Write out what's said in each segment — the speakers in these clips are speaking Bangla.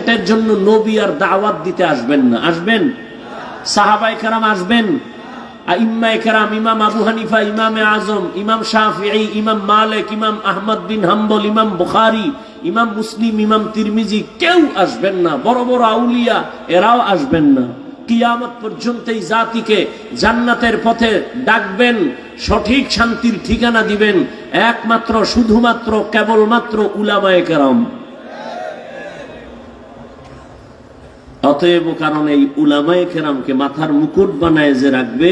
ভোটের জন্য নবী আর দাওয়াত দিতে আসবেন না? আসবেন? সাহাবায়ে কেরাম আসবেন, আইম্মায়ে কেরাম, ইমাম আবু হানিফা, ইমামে আজম, ইমাম শাফিঈ, ইমাম মালিক, ইমাম আহমদ বিন হাম্বল, ইমাম বুখারী, ইমাম মুসলিম, ইমাম তিরমিজি, কেউ আসবেন না। বড় বড় আউলিয়া এরাও আসবেন না। কিয়ামত পর্যন্ত এই জাতিকে জান্নাতের পথে ডাকবেন, সঠিক শান্তির ঠিকানা দিবেন একমাত্র শুধুমাত্র কেবলমাত্র উলামায়ে কেরাম। অতএব কারণ এই উলামায়ে কেরামকে মাথার মুকুট বানায় যে রাখবে,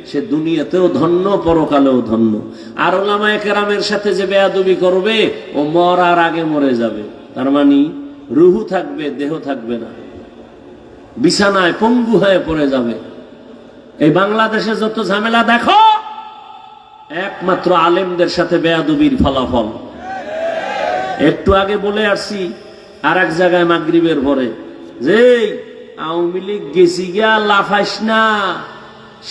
সে দুনিয়াতেও ধন্য, পরকালেও ধন্য। আর উলামায়ে কেরামের সাথে যে বেয়াদবি করবে, ও মরার আগে মরে যাবে। তার মানে রুহু থাকবে, দেহ থাকবে না, বিছানায় পঙ্গু হয়ে পড়ে যাবে। এই বাংলাদেশে যত ঝামেলা দেখো, একমাত্র আলেমদের সাথে বেয়াদবির ফলাফল। একটু আগে বলে আসছি আর এক জায়গায় মাগরিবের পরে, যে আওয়ামী লীগ গেছি গিয়া লাফাইস না,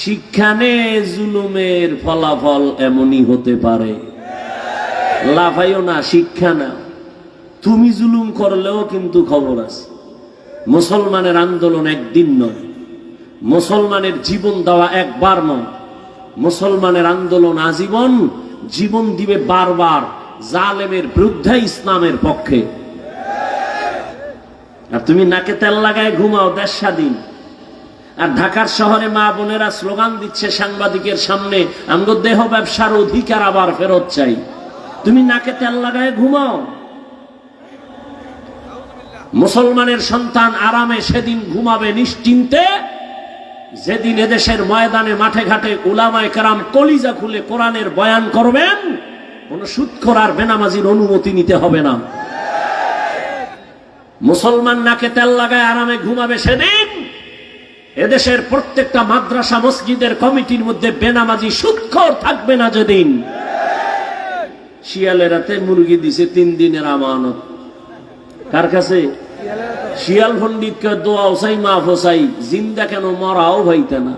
শিক্ষানে জুলুমের ফলাফল এমনই হতে পারে। লাফাইও না, শিক্ষা না। তুমি জুলুম করলেও কিন্তু খবর আছে। মুসলমানের আন্দোলন একদিন নয়, মুসলমানের জীবন দেওয়া একবার নয়, মুসলমানের আন্দোলন আজীবন। জীবন দিবে বারবার জালেমের বিরুদ্ধে, ইসলামের পক্ষে। আর তুমি নাকে তেল লাগায় ঘুমাও, দেশ স্বাধীন। আর ঢাকার শহরে মা বোনেরা স্লোগান দিচ্ছে সাংবাদিকের সামনে, আমগো দেহ ব্যবসার অধিকার আবার ফেরত চাই। তুমি নাকে তেল লাগায় ঘুমাও। মুসলমানের সন্তান আরামে সেদিন ঘুমাবে নিশ্চিন্তে, যেদিন এদেশের ময়দানে মাঠে ঘাটে উলামায়ে কেরাম কলিজা খুলে কোরআনের বয়ান করবেন, কোন সুদখোর আর বেনামাজির অনুমতি নিতে হবে না। মুসলমান নাকে তেল লাগায় আরামে ঘুমাবে সেদিন এদেশের প্রত্যেকটা মাদ্রাসা মসজিদের কমিটির মধ্যে বেনামাজি সুদখোর থাকবে না। যেদিন শিয়ালের হাতে মুরগি দিছে 3 দিনের আমানত, কার কাছে? শিয়াল পণ্ডিতকে দোয়া চাই, মাফ চাই, জিন্দা কেন মরাও ভাইতে না।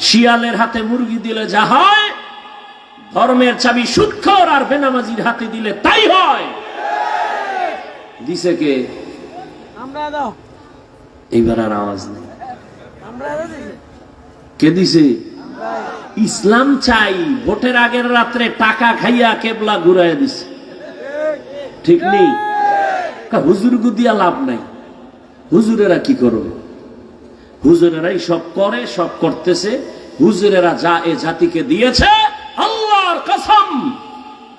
শিয়ালের হাতে মুরগি দিলে যা হয়, ধর্মের চাবি সুদখোর আর বেনামাজির হাতে দিলে তাই হয়। দিছে কে? এইবার আর আওয়াজ নেই। কে দিছে? ইসলাম চাই। ভোটের আগের রাত্রে টাকা খাইয়া কেবলা ঘুরাইয়া দিছে, ঠিক নেই? হুজুর গুদিয়া লাভ নাই। হুজুরেরা কি করবে? হুজুরেরাই সব করে, সব করতেছে। হুজুরেরা যা এ জাতিকে দিয়েছে, আল্লাহর কসম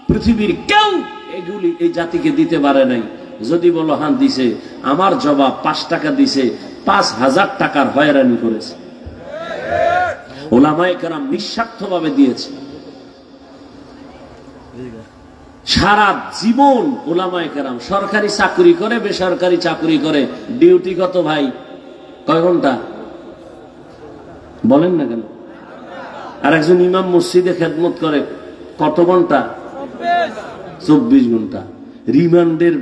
পৃথিবীর কেউ এগুলি এই জাতিকে দিতে পারে নাই। যদি বলো হান দিছে, আমার জবাব 5 টাকা দিছে, 5000 টাকার হয়রানি করেছে। উলামায়ে কেরাম নিঃস্বার্থভাবে দিয়েছে। সারা জীবন উলামায়ে কেরাম সরকারি চাকরি করে, বেসরকারি চাকরি করে। ডিউটি কত ভাই? কয় ঘন্টা বলেন না কেন? আর একজন ইমাম মসজিদে খেদমত করে কত ঘন্টা? 24 ঘন্টা। রিমান্ডের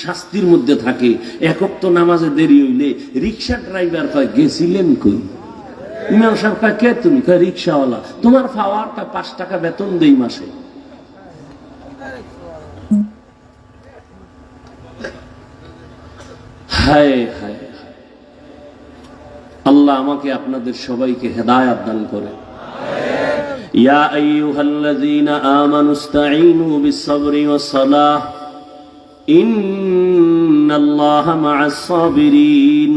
শাস্তির মধ্যে থাকে। একক তো নামাজে দেরি হইলে রিক্সা ড্রাইভার কয় গেছিলেন কই? ইমাম সাহেব কয় কে তুমি? কয় রিক্সাওয়ালা। তোমার পাওয়ার 5 টাকা বেতন দেই মাসে। হায় হায়, আল্লাহ আমাকে আপনাদের সবাইকে হেদায়েত দান করে। ইয়া আইয়ুহাল্লাযীনা আমানুস্তাঈনু বিস-সাবরি ওয়াস-সালাহ ইন্নাল্লাহা মা'আস-সাবিরিন।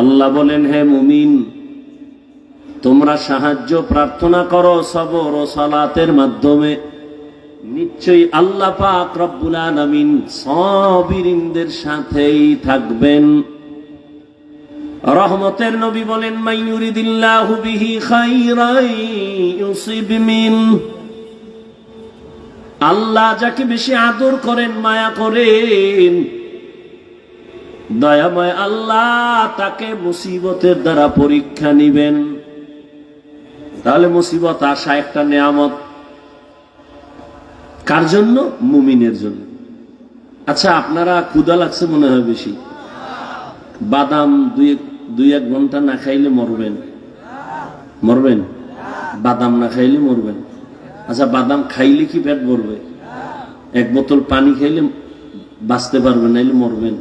আল্লাহ বলেন, হে মুমিন, তোমরা সাহায্য প্রার্থনা করো সবর ও সালাতের মাধ্যমে। নিশ্চয়ই আল্লাহ পাক রব্বুল আলামিন সাবিরিনদের সাথেই থাকবেন। রহমতের নবী বলেন, মাইয়ুরিদিল্লাহু বিহি খাইরান ইউসিব মিন। আল্লাহ যাকে বেশি আদর করেন, মায়া করেন, দয়াময় আল্লাহ তাকে মুসিবতের দ্বারা পরীক্ষা নিবেন। তাহলে মুসিবত আসা একটা নেয়ামত। কার জন্য? মুমিনের জন্য। আচ্ছা, আপনারা ক্ষুধা লাগছে মনে হয় বেশি, বাদাম 2-1 ঘন্টা না খাইলে মরবেন? মরবেন? বাদাম না খাইলে মরবেন? আচ্ছা, বাদাম খাইলে কি পেট ভরবে? 1 বোতল পানি খাইলে বাঁচতে পারবেন, নাইলে মরবেন।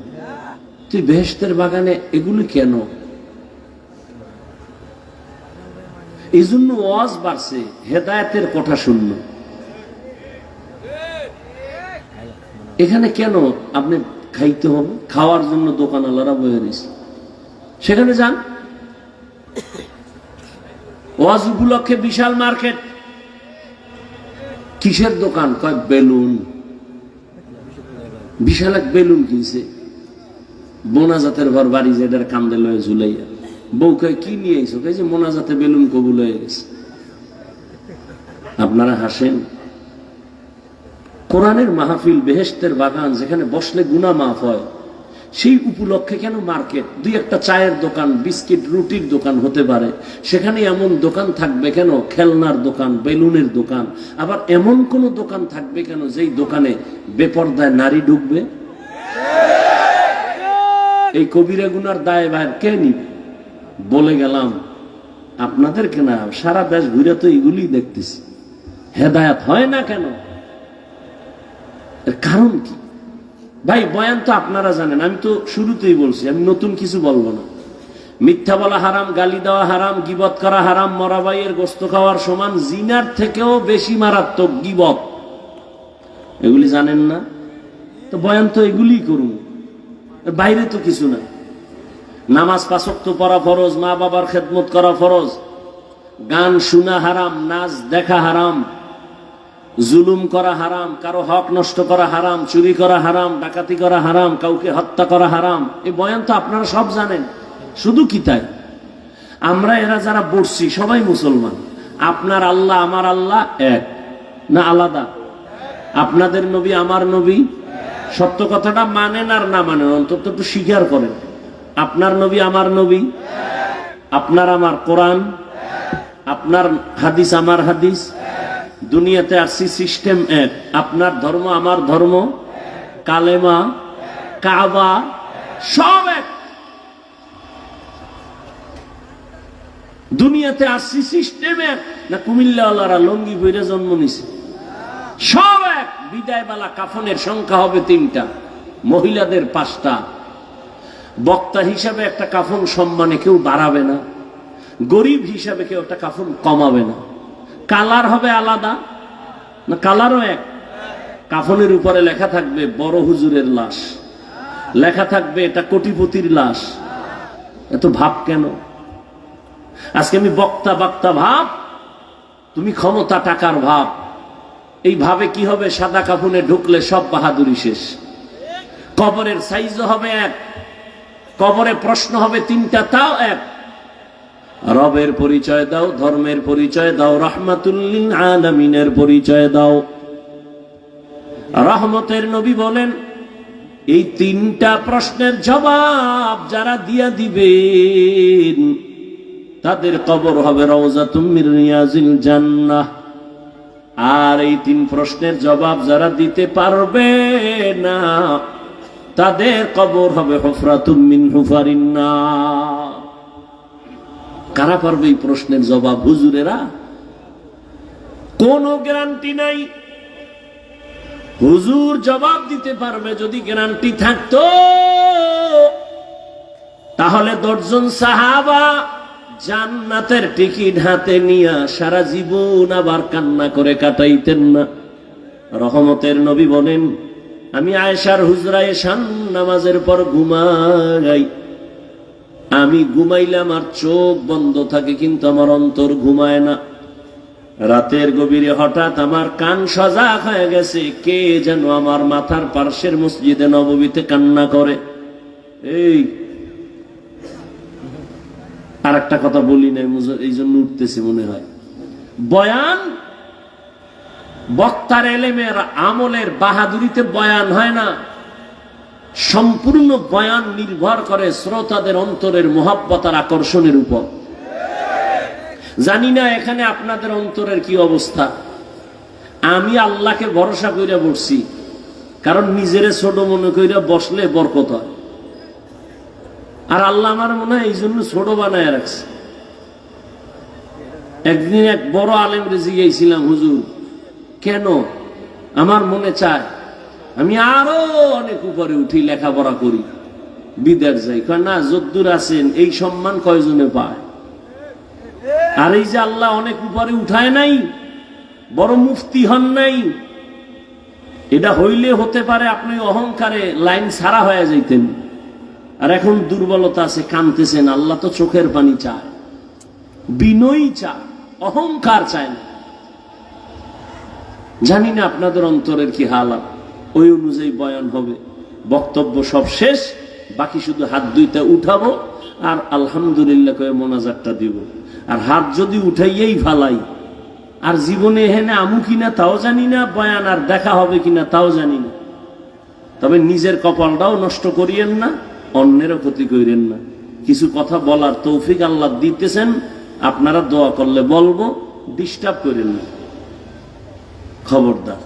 তুই বেহেশতের বাগানে এগুলি কেন? এই জন্য ওয়াজ বাড়ছে, হেদায়েতের কথা শুনল। এখানে কেন আপনি খাইতে হবে? খাওয়ার জন্য দোকানওয়ালারা বয়ে রয়েছে, সেখানে যান। ওয়াজ উপলক্ষে বিশাল মার্কেট। কিসের দোকান? কয় বেলুন। বিশাল এক বেলুন কিনছে, মোনাজাতের ঘর বাড়ি যেটার কান্দে লয়ে ঝুলাইয়া। বউ কয় কি নিয়ে আইছো? কয় যে মোনাজাতে বেলুন কবুল হয়ে গেছে। আপনারা হাসেন। কোরআনের মাহফিল, বেহেশতের বাগান, যেখানে বসলে গুনাহ মাফ হয়, সেই উপলক্ষে কেন মার্কেট? দুই একটা চায়ের দোকান, বিস্কিট রুটির দোকান হতে পারে, সেখানে এমন দোকান থাকবে কেন? খেলনার দোকান, বেলুনের দোকান। আবার এমন কোন দোকান থাকবে কেন যেই দোকানে বেপরদায় নারী ঢুকবে? এই কবিরা গুনার দায় ভাই কে নিবে? বলে গেলাম আপনাদেরকে না, সারা দেশ ঘুরে তো এগুলি দেখতেছি। হেদায়েত হয় না কেন? এর কারণ কি? ভাই বয়ান তো আপনারা জানেন, আমি তো শুরুতেই বলছি, আমি নতুন কিছু বলবো না। মিথ্যা বলা হারাম, গালি দেওয়া হারাম, গীবত করা হারাম, মরা ভাইয়ের গোশত খাওয়ার সমান, জিনার থেকেও বেশি মারাত্মক গীবত। এগুলি জানেন না? তো বয়ান তো এগুলি করুন, বাইরে তো কিছু না। নামাজ ৫ ওয়াক্ত পড়া ফরজ, মা বাবার খেদমত করা ফরজ, গান শোনা হারাম, নাচ দেখা হারাম, জুলুম করা হারাম, কারো হক নষ্ট করা হারাম, চুরি করা হারাম, ডাকাতি করা হারাম, কাউকে হত্যা করা হারাম। এই বয়ান তো আপনারা সব জানেন। শুধু কি তাই? আমরা এরা যারা বসছি সবাই মুসলমান। আপনার আল্লাহ আমার আল্লাহ এক না আলাদা? আপনাদের নবী আমার নবী, সত্য কথাটা মানেন আর না মানেন, অন্তত একটু স্বীকার করেন। আপনার নবী আমার নবী, আপনার আমার কোরআন, আপনার হাদিস আমার হাদিস। দুনিয়াতে আসছি সিস্টেম এক, আপনার ধর্ম আমার ধর্ম, কালেমা, কাবা সব এক। দুনিয়াতে আসছি সিস্টেম এক না? কুমিল্লাওয়ালারা লঙ্গি বইরে জন্ম নিছে, সব এক। বিদায় বেলা কাফনের সংখ্যা হবে ৩টা, মহিলাদের 5টা। বক্তা হিসাবে একটা কাফন সম্মানে কেউ বাড়াবে না, গরিব হিসাবে কেউ একটা কাফন কমাবে না। কালার হবে আলাদা না? কালারও এক। কাফনের উপরে লেখা থাকবে বড় হুজুরের লাশ, লেখা থাকবে এটা কোটিপতির লাশ। এত ভাব কেন? আজকে আমি বক্তা বক্তা ভাব, তুমি ক্ষমতা টাকার ভাব। এই ভাবে কি হবে? সাদা কাফনে ঢুকলে সব বাহাদুরি শেষ। কবরের সাইজও হবে এক, কবরে প্রশ্ন হবে 3টা, তাও এক। রবের পরিচয় দাও, ধর্মের পরিচয় দাও, রাহমাতুল লিল আলামিনের পরিচয় দাও। রহমতের নবী বলেন, এই 3টা প্রশ্নের জবাব যারা দিয়া দিবেন তাদের কবর হবে রওজাতুম মির রিয়াজিল জান্নাহ। আর এই 3 প্রশ্নের জবাব যারা দিতে পারবে না তাদের কবর হবে হুফরাতুম মিন হুফারিন নার। কারা পারবে এই প্রশ্নের জবাব? হুজুরেরা। কোনো গ্যারান্টি নাই হুজুর জবাব দিতে পারবে। যদি গ্যারান্টি থাকতো তাহলে 10 জন সাহাবা জান্নাতের টিকিট হাতে নিয়ে সারা জীবন আবার কান্না করে কাটাইতেন না। রহমতের নবী বলেন, আমি আয়েশার হুজরায় শান নামাজের পর ঘুমাই। আমি ঘুমাইলে আমার চোখ বন্ধ থাকে কিন্তু আমার অন্তর ঘুমায় না। রাতের গভীরে হঠাৎ আমার কান সজাগ হয়ে গেছে, কে যেন আমার মাথার পার্শ্বের মসজিদে নববীতে কান্না করে। এই আর একটা কথা বলি নাই, এই জন্য উঠতেছে মনে হয়। বয়ান বক্তার এলেমের আমলের বাহাদুরিতে বয়ান হয় না, সম্পূর্ণ বয়ান নির্ভর করে শ্রোতাদের অন্তরের মোহাব্বত আর আকর্ষণের উপর। জানি না এখানে আপনাদের অন্তরের কি অবস্থা। আমি আল্লাহকে ভরসা কইরা বসছি, কারণ নিজেরে ছোট মনে কইরা বসলে বরকত হয়। আর আল্লাহ আমার মনে হয় এই জন্য ছোট বানায় রাখছে। একদিন এক বড় আলেম জিজ্ঞাসিলাম, হুজুর কেন? আমার মনে চায় আমি আরো অনেক উপরে উঠি, লেখাপড়া করি, বিদেশ যাই। কয় না, যদ্দূর আছেন এই সম্মান কয়জনে পায়? আর এই যে আল্লাহ অনেক উপরে উঠায় নাই, বড় মুফতি হন নাই, এটা হইলে হতে পারে আপনি অহংকারে লাইন ছাড়া হয়ে যাইতেন। আর এখন দুর্বলতা আছে, কাঁদতেছেন। আল্লাহ তো চোখের পানি চায়, বিনয়ী চায়, অহংকার চায় না। জানি না আপনাদের অন্তরের কি হালাত, ওই অনুযায়ী বয়ান হবে। বক্তব্য সব শেষ, বাকি শুধু হাত দুইটা উঠাবো আর আলহামদুলিল্লাহ কয়ে মোনাজাতটা দিব। আর হাত যদি উঠাইয়েই ফালাই, আর জীবনে এখানে আমু কিনা তাও জানি না, বয়ান আর দেখা হবে কিনা তাও জানি না। তবে নিজের কপালটাও নষ্ট করিয়েন না, অন্যেরও ক্ষতি করিয়েন না। কিছু কথা বলার তৌফিক আল্লাহ দিতেছেন, আপনারা দোয়া করলে বলবো, ডিস্টার্ব করেন না, খবরদার।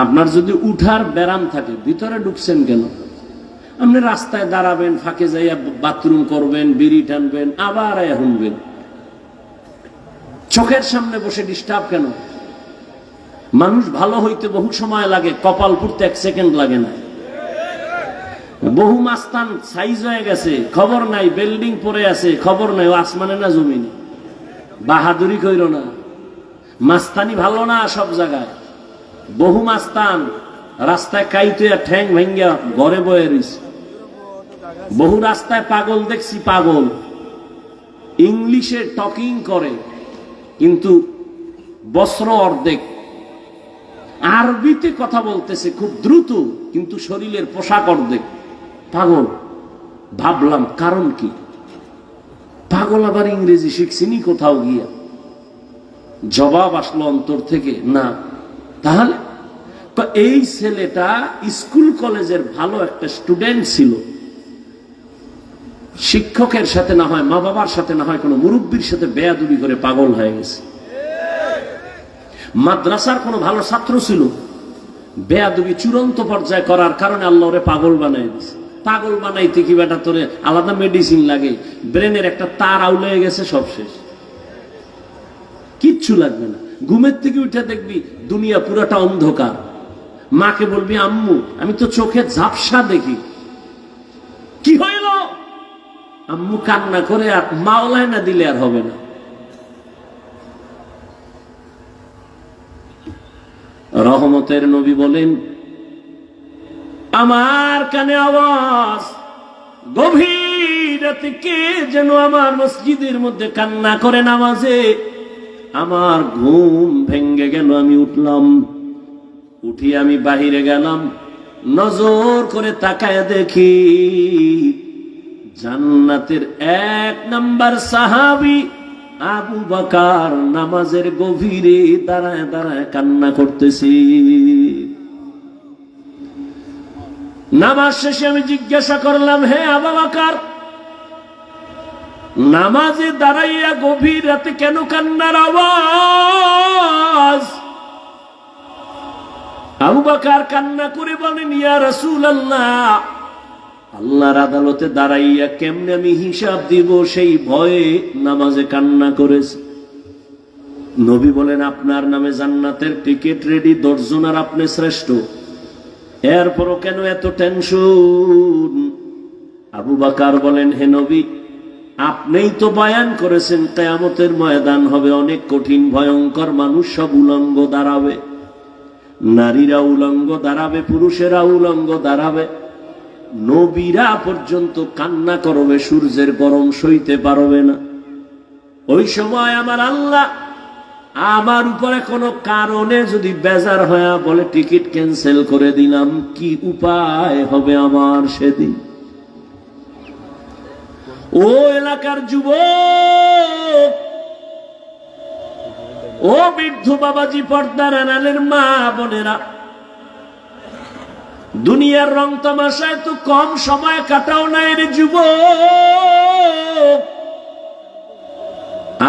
আপনার যদি উঠার ব্যারাম থাকে, ভিতরে ঢুকছেন কেন? আপনি রাস্তায় দাঁড়াবেন, ফাঁকে যাইয়া বাথরুম করবেন, বিড়ি টানবেন, আবার শুনবেন। চোখের সামনে বসে ডিস্টার্ব কেন? মানুষ ভালো হইতে বহু সময় লাগে, কপাল পুড়তে 1 সেকেন্ড লাগে না। বহু মাস্তান সাইজ হয়ে গেছে, খবর নাই, বিল্ডিং পড়ে আছে, খবর নাই, ও আসমানে না জমিনে। বাহাদুরি কইর না, মাস্তানি ভালো না সব জায়গায়। বহু মাস্তান রাস্তায় কাইতে ঠ্যাং ভেঙ্গা ঘরে বয়ে রইছে। বহু রাস্তায় পাগল দেখছি, পাগল ইংলিশে টকিং করে কিন্তু বস্ত্র অর্ধেক, আরবিতে কথা বলতেছে খুব দ্রুত কিন্তু শরীরের পোশাক অর্ধেক। পাগল। ভাবলাম কারণ কি? পাগল আবার ইংরেজি শিখছিনি কোথাও গিয়া? জবাব আসলো অন্তর থেকে, না। তাহলে এই ছেলেটা স্কুল কলেজের ভালো একটা স্টুডেন্ট ছিল, শিক্ষকের সাথে না হয়, মা বাবার সাথে না হয়, কোনো মুরব্বীর সাথে বেয়াদবি করে পাগল হয়ে গেছে। মাদ্রাসার কোনো ভালো ছাত্র ছিল, বেয়াদবি চূড়ান্ত পর্যায়ে করার কারণে আল্লাহ ওরে পাগল বানাই দিছে। পাগল বানাইতে কি বেটা তোরে আলাদা মেডিসিন লাগে? ব্রেনের একটা তার আউলে গেছে, সব শেষ, কিচ্ছু লাগবে না। ঘুমের থেকে উঠে দেখবি দুনিয়া পুরাটা অন্ধকার। মাকে বলবি, আম্মু আমি তো চোখে ঝাপসা দেখি। কি হইল? আম্মু কান্না করে, আর মাওলায় না দিলে আর হবে না। রহমতের নবী বলেন, আমার কানে আওয়াজ, গভীর রাতে কে যেন আমার মসজিদের মধ্যে কান্না করে নামাজে। আমার ঘুম ভেঙ্গে গেল, আমি উঠলাম, উঠি আমি বাহিরে গেলাম, নজর করে তাকায় দেখি জান্নাতের 1 নাম্বার সাহাবী আবু বকর নামাজের গভীরে দাঁড়ায় দাঁড়ায় কান্না করতেছি। নামাজ শেষে আমি জিজ্ঞাসা করলাম, হে আবু বকর, নামাজে দাঁড়াইয়া গভীর রাতে কেন কান্নার আওয়াজ? আবু বকর কান্না করে বলেন, ইয়া রাসূলুল্লাহ, আল্লাহর আদালতে দাঁড়াইয়া কেমনে আমি হিসাব দিব সেই ভয়ে নামাজে কান্না করেছে। নবী বলেন, আপনার নামে জান্নাতের টিকিট রেডি, 10 জন, আর আপনি শ্রেষ্ঠ, এরপরও কেন এত টেনশন? আবু বকর বলেন, হে নবী, আপনিই তো বয়ান করেছেন কিয়ামতের ময়দান হবে অনেক কঠিন ভয়ঙ্কর, মানুষ সব উলঙ্গ দাঁড়াবে, নারীরা উলঙ্গ দাঁড়াবে, পুরুষেরা উলঙ্গ দাঁড়াবে, নবীরা পর্যন্ত কান্না করবে, সূর্যের গরম সইতে পারবে না। ওই সময় আমার আল্লাহ আমার উপরে কোনো কারণে যদি বেজার হয়ে বলে টিকিট ক্যান্সেল করে দিলাম, কি উপায় হবে আমার সেদিন? ও এলাকার যুবক, ও বৃদ্ধ বাবাজি, পর্দার আড়ালের মা বোনেরা, দুনিয়ার রং তামাশায় তো কম সময় কাটাও নাই রে যুবক।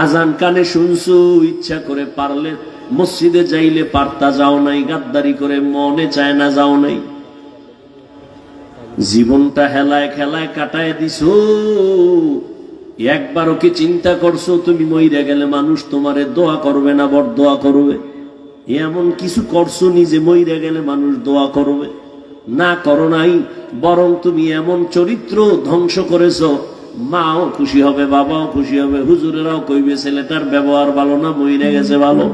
আজান কানে শুনছো, ইচ্ছা করে পারলে মসজিদে যাইলে পারতা, যাও নাই, গাদ্দারি করে মনে চায় না যাও নাই। জীবনটা হেলায় খেলায় কাটায় দিছো, একবারও কি চিন্তা করছো তুমি মইরা গেলে মানুষ তোমারে দোয়া করবে না, বড় দোয়া করবে? এমন কিছু করছো নিজে মইরা গেলে মানুষ দোয়া করবে? না করো নাই, বরং তুমি এমন চরিত্র ধ্বংস করেছো, মাও খুশি হবে, বাবাও খুশি হবে, হুজুরেরাও কইবে ছেলেটার ব্যবহার ভালো না, মইরা গেছে ভালো।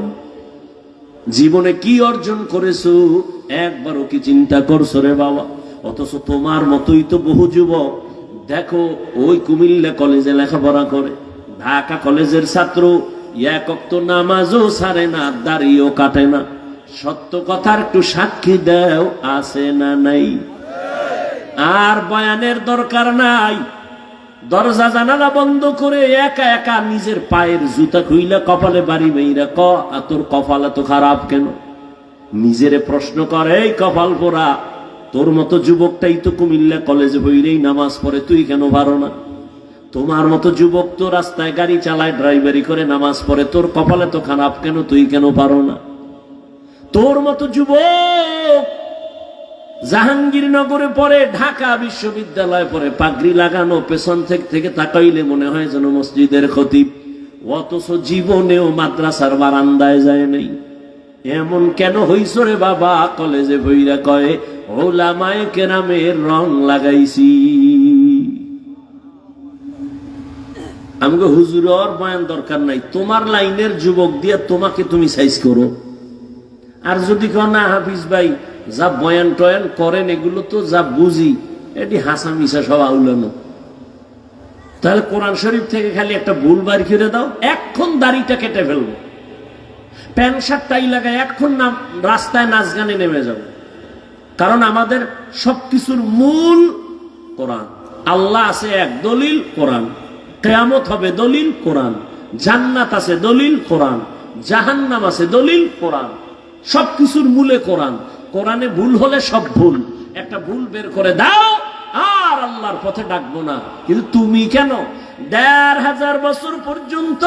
জীবনে কি অর্জন করেছো একবারও কি চিন্তা করছো রে বাবা? অথচ তোমার মতোই তো বহু যুবক দেখো ওই কুমিল্লা কলেজে লেখাপড়া করে, ঢাকা কলেজের ছাত্র, এক ওয়াক্ত নামাজও ছাড়ে না, দাড়িও কাটে না। সত্য কথার একটু সাক্ষী দাও, আছে না নাই? আর বয়ানের দরকার নাই, দরজা জানালা বন্ধ করে একা একা নিজের পায়ের জুতা খুইলা কপালে বাড়ি মেয়েরা ক তোর কপাল এত খারাপ কেন? নিজেরে প্রশ্ন করে, এই কপাল পোড়া, তোর মতো যুবকটাই তো কুমিল্লা কলেজে বইরেই নামাজ পড়ে, তুই কেন পারো না? তোমার মতো যুবক তো রাস্তায় গাড়ি চালায়, ড্রাইভারি করে নামাজ পড়ে, তোর কপালে তো খারাপ কেন, তুই কেন পারো না? তোর মতো যুবক জাহাঙ্গীরনগরে পড়ে, ঢাকা বিশ্ববিদ্যালয়ে পড়ে, পাগড়ি লাগানো, পেছন থেকে তাকাইলে মনে হয় যেন মসজিদের খতিব, অথচ জীবনেও মাদ্রাসার বারান্দায় যায় নাই। এমন কেন হইছ রে বাবা? কলেজে বইরা কয় ওলামায়ে কেরামের রং লাগাইছি। আমাকে হুজুরের বয়ান দরকার নাই, তোমার লাইনের যুবক দিয়া তোমাকে তুমি সাইজ করো। আর যদি কেউ না হাফিজ ভাই যা বয়ান টয়ান করেন এগুলো তো যা বুঝি, এটি হাসা মিশা সব আউলানো, তাহলে কোরআন শরীফ থেকে খালি একটা ভুল বাড়ি করে দাও, এখন দাড়িটা কেটে ফেলবো, প্যান্ট শার্ট টাই লাগায় এখন না রাস্তায় নাচ গানে নেমে যাবো। কারণ আমাদের সবকিছুর মূল কোরআন। আল্লাহ আছে এক, দলিল কোরআন। কিয়ামত হবে দলিল কোরআন। জান্নাত আছে দলিল কোরআন। জাহান্নাম আছে দলিল কোরআন। সবকিছুর মূলে কোরআন। কোরআনে ভুল হলে সব ভুল, একটা ভুল বের করে দাও আর আল্লাহর পথে ডাকবো না। কিন্তু তুমি কেন ১৫০০ বছর পর্যন্ত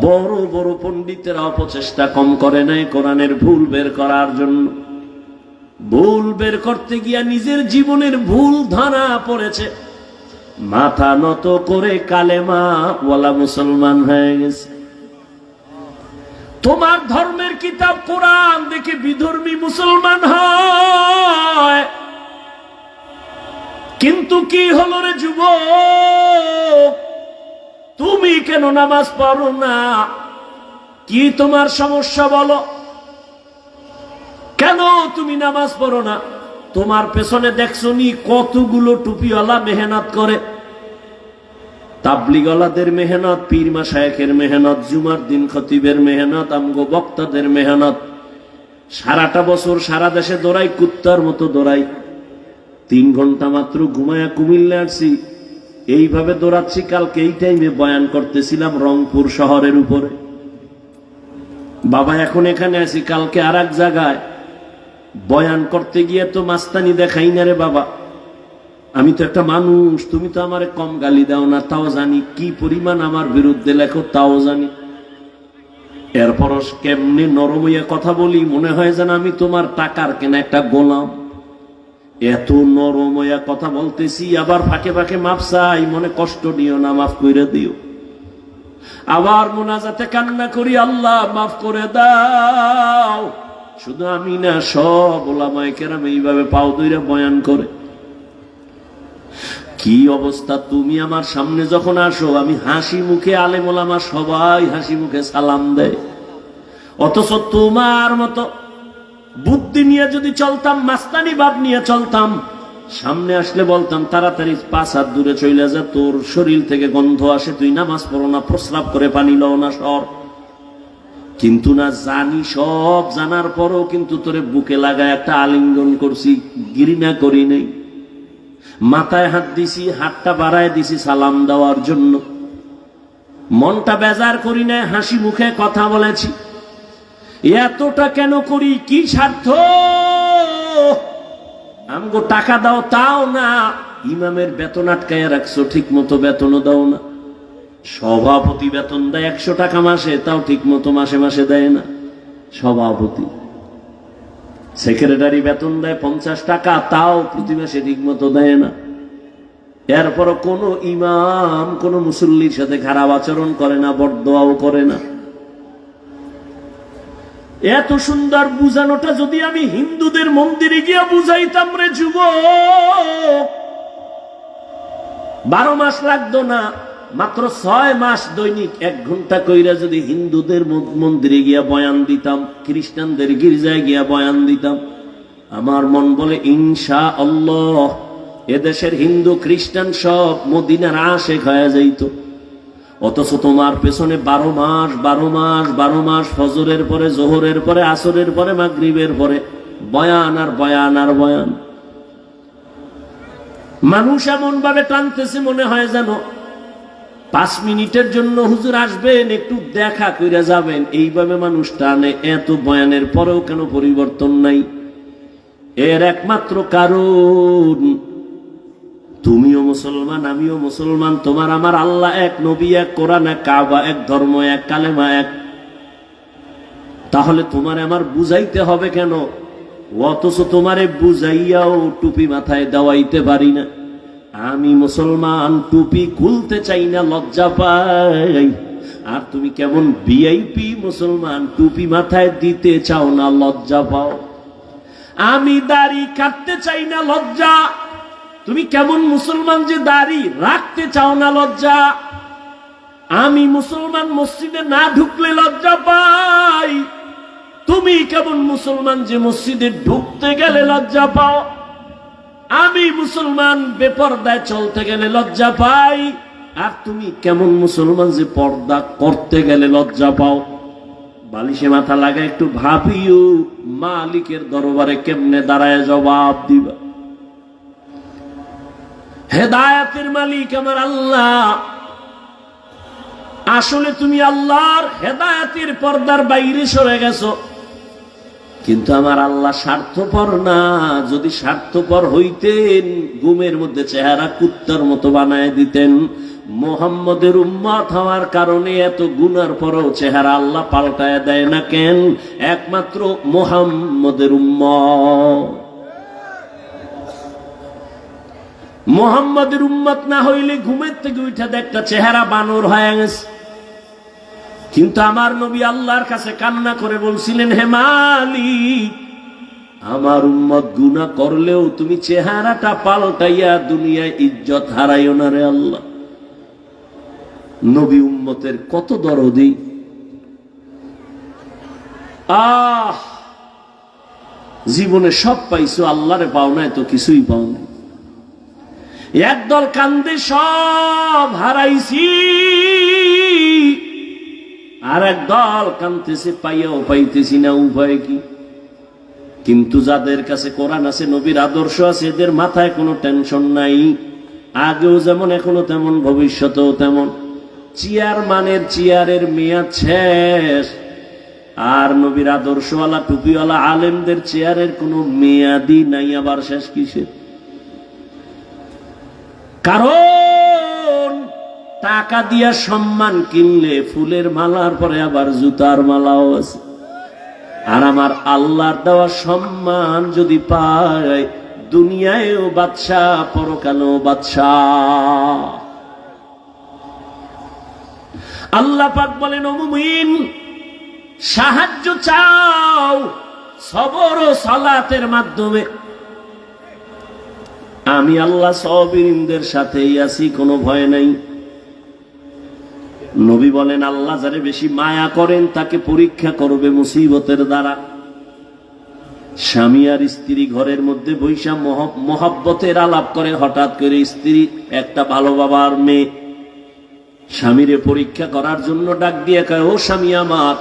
বড় বড় পণ্ডিতেরা অপচেষ্টা কম করে নাই কোরআনের ভুল বের করার জন্য। ভুল বের করতে গিয়া নিজের জীবনের ভুল ধরা পড়েছে, মাথা নত করে কালেমা ওয়ালা মুসলমান হয়ে গেছে। তোমার ধর্মের কিতাব কোরআন দেখে বিধর্মী মুসলমান হয়, কিন্তু কি হলো রে যুবক, তুমি কেন নামাজ পড়ো না? কি তোমার সমস্যা বলো? কেন তুমি নামাজ পড়ো না? তোমার পেছনে দেখছো নি কতগুলো টুপিওয়ালা মেহনত করে? তাবলিগওয়ালাদের মেহনত, পীর মাশায়েখের মেহনত, জুমার দিন খতিবের মেহনত, আমগো বক্তাদের মেহনত। সারাটা বছর সারা দেশে দৌড়াই, কুত্তার মতো দৌড়াই। ৩ ঘন্টা মাত্র ঘুমায়া কুমিল্লা আসছি, এইভাবে দৌড়াচ্ছি। কালকে এই টাইমে বয়ান করতেছিলাম রংপুর শহরের উপরে। বাবা এখন এখানে আছি, কালকে আর এক জায়গায় বয়ান করতে গিয়ে তো মাস্তানি দেখাই না রে বাবা। আমি তো একটা মানুষ, তুমি তো আমারে কম গালি দাও না, তাও জানি। কি পরিমাণ আমার বিরুদ্ধে লেখো তাও জানি। এরপরও কেমনে নরম হইয়া কথা বলি, মনে হয় যেন আমি তোমার টাকার কেনা একটা গোলাম। এত নরম হইয়া কথা বলতেছি, আবার ফাঁকে ফাঁকে মাপ চাই, মনে কষ্ট নিও না, মাফ করে দিও। আবার মোনাজাতে কান্না করি, আল্লাহ মাফ করে দাও। শুধু আমি না, সব ওলামায়ে কেরাম এইভাবে পাও দইরা বয়ান করে। কি অবস্থা! তুমি আমার সামনে যখন আসো, আমি হাসি মুখে, আলেম ওলামা সবাই হাসি মুখে সালাম দেয়। অথচ তোমার মতো বুদ্ধি নিয়ে যদি চলতাম, মাস্তানি ভাব নিয়ে চলতাম, সামনে আসলে বলতাম তাড়াতাড়ি ৫ হাত দূরে চলে যা, তোর শরীর থেকে গন্ধ আসে, তুই নামাজ পড়ো না, প্রস্রাব করে পানি লও না, সর। কিন্তু না, জানি, সব জানার পরও কিন্তু তোরে বুকে লাগায় একটা আলিঙ্গন করছি, ঘৃণা করি নাই। মাথায় হাত দিছি, হাতটা বাড়ায় দিছি সালাম দেওয়ার জন্য। মনটা বেজার করি নাই, হাসি মুখে কথা বলেছি। এতটা কেন করি? কি স্বার্থ? আমগো টাকা দাও তাও না, ইমামের বেতন আটকায় রাখছো, ঠিক মতো বেতনও দাও না। সভাপতি বেতন দেয় ১০০ টাকা মাসে, তাও ঠিক মতো মাসে মাসে দেয় না সভাপতি। সেক্রেটারি বেতন দেয় ৫০ টাকা, তাও প্রতি মাসে ঠিক মতো দেয় না। এরপর কোন ইমাম কোন মুসল্লির সাথে খারাপ আচরণ করে না, বরদোয়াও করে না। এত সুন্দর বুঝানোটা যদি আমি হিন্দুদের মন্দিরে গিয়া বুঝাইতাম রে যুবক, 12 মাস লাগতো না, মাত্র 6 মাস দৈনিক 1 ঘন্টা কইরা যদি হিন্দুদের মন্দিরে গিয়া বয়ান দিতাম, খ্রিস্টানদের গির্জায় গিয়া বয়ান দিতাম, আমার মন বলে ইনশাআল্লাহ এদেশের হিন্দু খ্রিস্টান সব মদিনার আশেক হয়ে যাইত। অথচ তোমার পেছনে 12 মাস ফজরের পরে, জোহরের পরে, আসরের পরে, মাগরিবের পরে বয়ান আর বয়ান আর বয়ান। মানুষ এমন ভাবে টানতেছে মনে হয় যেন 5 মিনিটের জন্য হুজুর আসবেন, একটু দেখা কইরা যাবেন, এইভাবে মানুষ টানে। এত বয়ানের পরেও কেন পরিবর্তন নাই? এর একমাত্র কারণ তুমিও মুসলমান, আমিও মুসলমান, তোমার আমার আল্লাহ এক, নবী এক, কোরআন এক, কাবা এক, ধর্ম এক, কালেমা এক। তাহলে তোমার আমার বুঝাইতে হবে কেন? অথচ তোমারে বুঝাইয়াও টুপি মাথায় দেওয়াইতে পারি না। আমি মুসলমান, টুপি খুলতে চাই না, লজ্জা পাই। আর তুমি কেমন ভিআইপি মুসলমান, টুপি মাথায় দিতে চাও না, লজ্জা পাও। আমি দাড়ি কাটতে চাই না, লজ্জা। তুমি কেমন মুসলমান যে দাড়ি রাখতে চাও না, লজ্জা। আমি মুসলমান, মসজিদে না ঢুকলে লজ্জা পাই। তুমি কেমন মুসলমান যে মসজিদে ঢুকতে গেলে লজ্জা পাও। আমি মুসলমান, বেপরদায় চলতে গেলে লজ্জা পাই। আর তুমি কেমন মুসলমান যে পর্দা করতে গেলে লজ্জা পাও। বালিশে মাথা লাগা একটু ভাবিও, মালিকের দরবারে কেমনে দাঁড়ায় জবাব দিবা। হেদায়েতের মালিক আমার আল্লাহ। আসলে তুমি আল্লাহর হেদায়েতের পর্দার বাইরে সরে গেছো। কিন্তু আমার আল্লাহ স্বার্থপর না। যদি স্বার্থপর হইতেন, ঘুমের মধ্যে চেহারা কুত্তার মতো বানায় দিতেন। মুহাম্মদের উম্মত হওয়ার কারণে এত গুনার পরেও চেহারা আল্লাহ পাল্টায় দেয় না কেন? একমাত্র মুহাম্মদের উম্মত। মুহাম্মদের উম্মত না হইলে ঘুমের থেকে উঠা দেখটা চেহারা বানর হয়ে গেছে। কিন্তু আমার নবী আল্লাহর কাছে কান্না করে বলছিলেন, হে মালিক, আমার উম্মত গুনাহ করলেও তুমি চেহারাটা পাল্টাইয়া দুনিয়ায় ইজ্জত হারাইও না রে আল্লাহ। নবী উম্মতের কত দরদি। জীবনে সব পাইছো, আল্লাহরে পাও নাই তো কিছুই পাও নাই। একদল কান্দে সব হারাইছি, আর একদল কান্দতেছে পাইয়াও পাইতেছি না, উপায় কি? কিন্তু যাদের কাছে কোরআন আছে, নবীর আদর্শ আছে, এদের মাথায় কোনো টেনশন নাই। আগেও যেমন, এখনো তেমন, ভবিষ্যতেও তেমন। চেয়ারম্যানের চেয়ারের মেয়াদ শেষ, আর নবীর আদর্শওয়ালা টুপিওয়ালা আলেমদের চেয়ারের কোনো মেয়াদই নাই। আবার শেষ কিসের? কারণ টাকা দিয়া সম্মান কিনলে ফুলের মালার পরে আবার জুতার মালাও আছে। আর আমার আল্লাহর দেওয়া সম্মান যদি পায়, দুনিয়ায়ও বাদশাহ, পরকালেও বাদশাহ। আল্লাহ পাক বলেন, ও মুমিন, সাহায্য চাও সবর ও সালাতের মাধ্যমে। আমি আল্লাহ সাবিরিনদের সাথেই আছি, কোনো ভয় নাই। নবী বলেন, আল্লাহ যারে বেশি মায়া করেন তাকে পরীক্ষা করবে মুসিবতের দ্বারা। স্বামী আর স্ত্রী ঘরের মধ্যে বৈশা মহব্বতের আলাপ করে, হঠাৎ করে স্ত্রী, একটা ভালো বাবার মেয়ে, স্বামীরে পরীক্ষা করার জন্য ডাক দিয়ে কয়, ও স্বামী আমার,